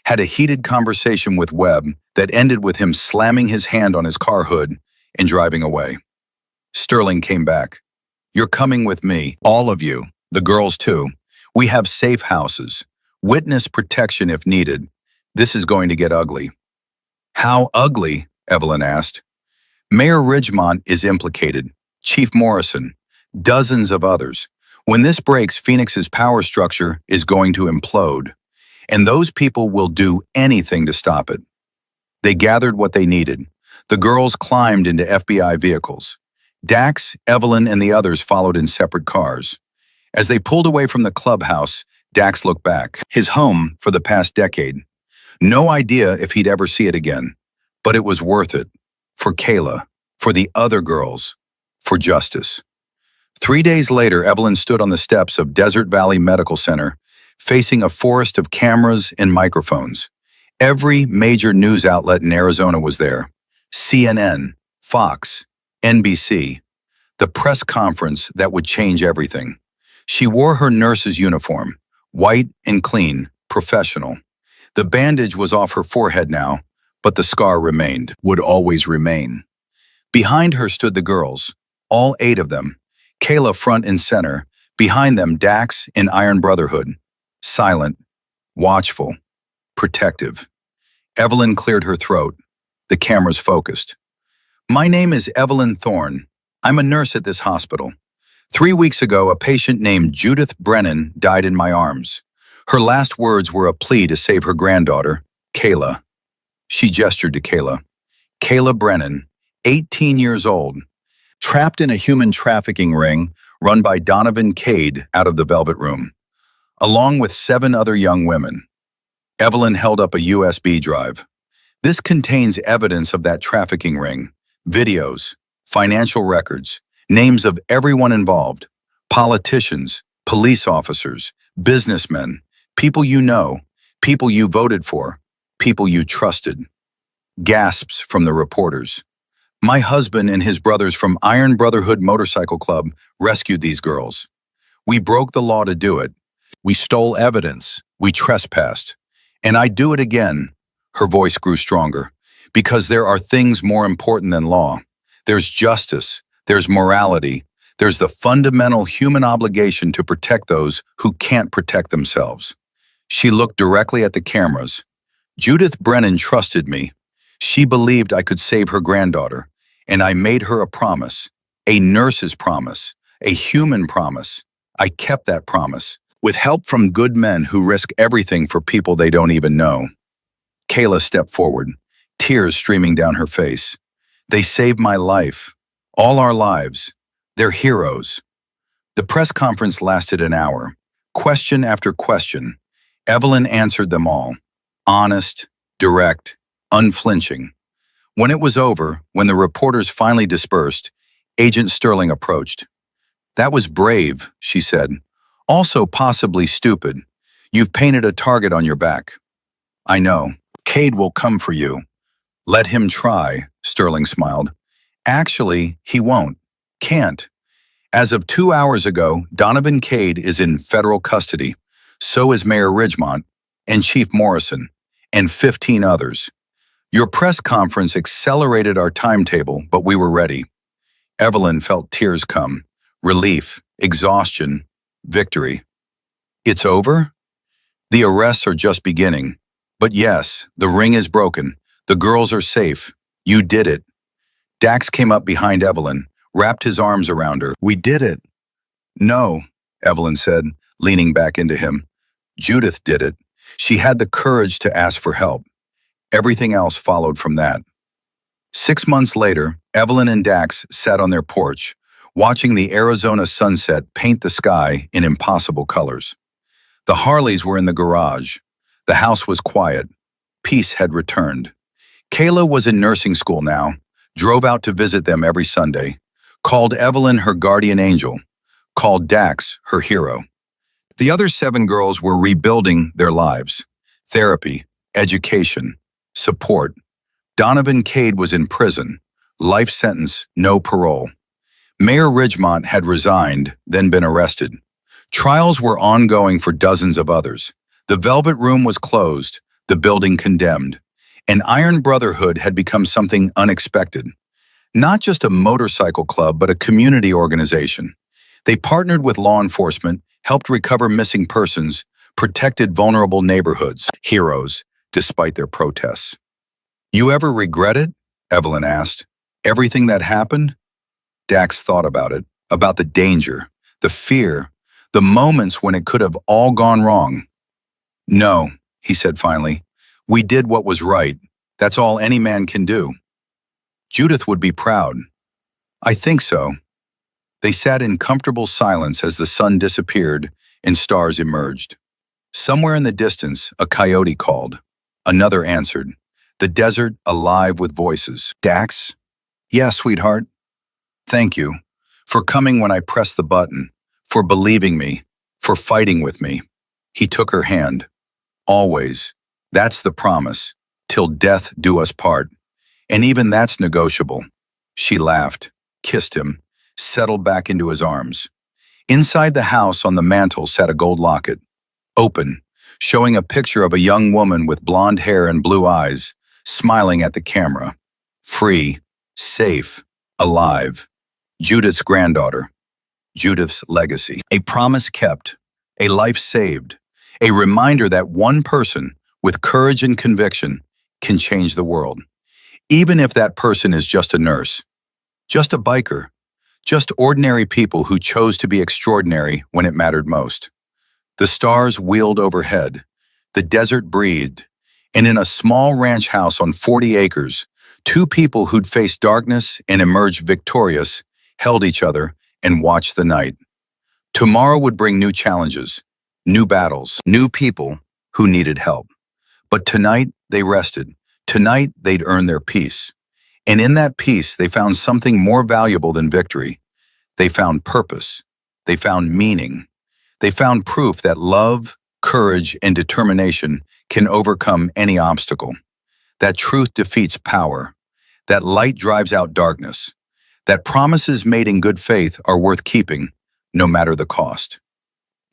had a heated conversation with Webb that ended with him slamming his hand on his car hood and driving away. Sterling came back. "You're coming with me, all of you, the girls too. We have safe houses, witness protection if needed. This is going to get ugly." "How ugly?" Evelyn asked. "Mayor Ridgemont is implicated, Chief Morrison, dozens of others. When this breaks, Phoenix's power structure is going to implode, and those people will do anything to stop it." They gathered what they needed. The girls climbed into FBI vehicles. Dax, Evelyn, and the others followed in separate cars. As they pulled away from the clubhouse, Dax looked back, his home for the past decade. No idea if he'd ever see it again, but it was worth it. For Kayla, for the other girls, for justice. 3 days later, Evelyn stood on the steps of Desert Valley Medical Center, facing a forest of cameras and microphones. Every major news outlet in Arizona was there. CNN, Fox, NBC. The press conference that would change everything. She wore her nurse's uniform, white and clean, professional. The bandage was off her forehead now, but the scar remained, would always remain. Behind her stood the girls, all 8 of them, Kayla front and center, behind them Dax in Iron Brotherhood, silent, watchful, protective. Evelyn cleared her throat. The cameras focused. "My name is Evelyn Thorne. I'm a nurse at this hospital. 3 weeks ago, a patient named Judith Brennan died in my arms. Her last words were a plea to save her granddaughter, Kayla." She gestured to Kayla. Kayla Brennan, 18 years old, trapped in a human trafficking ring run by Donovan Cade out of the Velvet Room, along with 7 other young women. Evelyn held up a USB drive. "This contains evidence of that trafficking ring, videos, financial records, names of everyone involved, politicians, police officers, businessmen, people you know, people you voted for, people you trusted." Gasps from the reporters. "My husband and his brothers from Iron Brotherhood Motorcycle Club rescued these girls. We broke the law to do it. We stole evidence. We trespassed. And I'd do it again." Her voice grew stronger. "Because there are things more important than law. There's justice. There's morality. There's the fundamental human obligation to protect those who can't protect themselves." She looked directly at the cameras. "Judith Brennan trusted me. She believed I could save her granddaughter, and I made her a promise, a nurse's promise, a human promise. I kept that promise, with help from good men who risk everything for people they don't even know." Kayla stepped forward, tears streaming down her face. "They saved my life, all our lives. They're heroes." The press conference lasted an hour. Question after question. Evelyn answered them all. Honest, direct, unflinching. When it was over, when the reporters finally dispersed, Agent Sterling approached. "That was brave," she said. "Also possibly stupid. You've painted a target on your back." "I know. Cade will come for you." "Let him try," Sterling smiled. "Actually, he won't. Can't. As of 2 hours ago, Donovan Cade is in federal custody. So is Mayor Ridgemont, and Chief Morrison, and 15 others. Your press conference accelerated our timetable, but we were ready." Evelyn felt tears come. Relief, exhaustion, victory. "It's over? The arrests are just beginning. But yes, the ring is broken. The girls are safe. You did it." Dax came up behind Evelyn, wrapped his arms around her. "We did it." "No," Evelyn said, leaning back into him. "Judith did it. She had the courage to ask for help. Everything else followed from that." 6 months later, Evelyn and Dax sat on their porch, watching the Arizona sunset paint the sky in impossible colors. The Harleys were in the garage. The house was quiet. Peace had returned. Kayla was in nursing school now, drove out to visit them every Sunday, called Evelyn her guardian angel, called Dax her hero. The other 7 girls were rebuilding their lives. Therapy, education, support. Donovan Cade was in prison, life sentence, no parole. Mayor Ridgemont had resigned, then been arrested. Trials were ongoing for dozens of others. The Velvet Room was closed, the building condemned. An Iron Brotherhood had become something unexpected. Not just a motorcycle club, but a community organization. They partnered with law enforcement, helped recover missing persons, protected vulnerable neighborhoods. Heroes, despite their protests. "You ever regret it?" Evelyn asked. "Everything that happened?" Dax thought about it, about the danger, the fear, the moments when it could have all gone wrong. "No," he said finally. "We did what was right. That's all any man can do." Judith would be proud. "I think so." They sat in comfortable silence as the sun disappeared and stars emerged. Somewhere in the distance, a coyote called. Another answered. The desert alive with voices. "Dax?" "Yeah, sweetheart." "Thank you for coming when I pressed the button, for believing me, for fighting with me." He took her hand. "Always. That's the promise. Till death do us part. And even that's negotiable." She laughed, kissed him, settled back into his arms. Inside the house on the mantel sat a gold locket, open, showing a picture of a young woman with blonde hair and blue eyes, smiling at the camera. Free, safe, alive. Judith's granddaughter. Judith's legacy. A promise kept, a life saved, a reminder that one person, with courage and conviction, can change the world. Even if that person is just a nurse, just a biker, just ordinary people who chose to be extraordinary when it mattered most. The stars wheeled overhead, the desert breathed, and in a small ranch house on 40 acres, two people who'd faced darkness and emerged victorious held each other and watched the night. Tomorrow would bring new challenges, new battles, new people who needed help. But tonight they rested. Tonight they'd earned their peace. And in that peace, they found something more valuable than victory. They found purpose. They found meaning. They found proof that love, courage, and determination can overcome any obstacle. That truth defeats power. That light drives out darkness. That promises made in good faith are worth keeping, no matter the cost.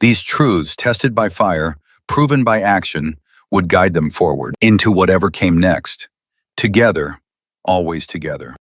These truths, tested by fire, proven by action, would guide them forward into whatever came next. Together, always together.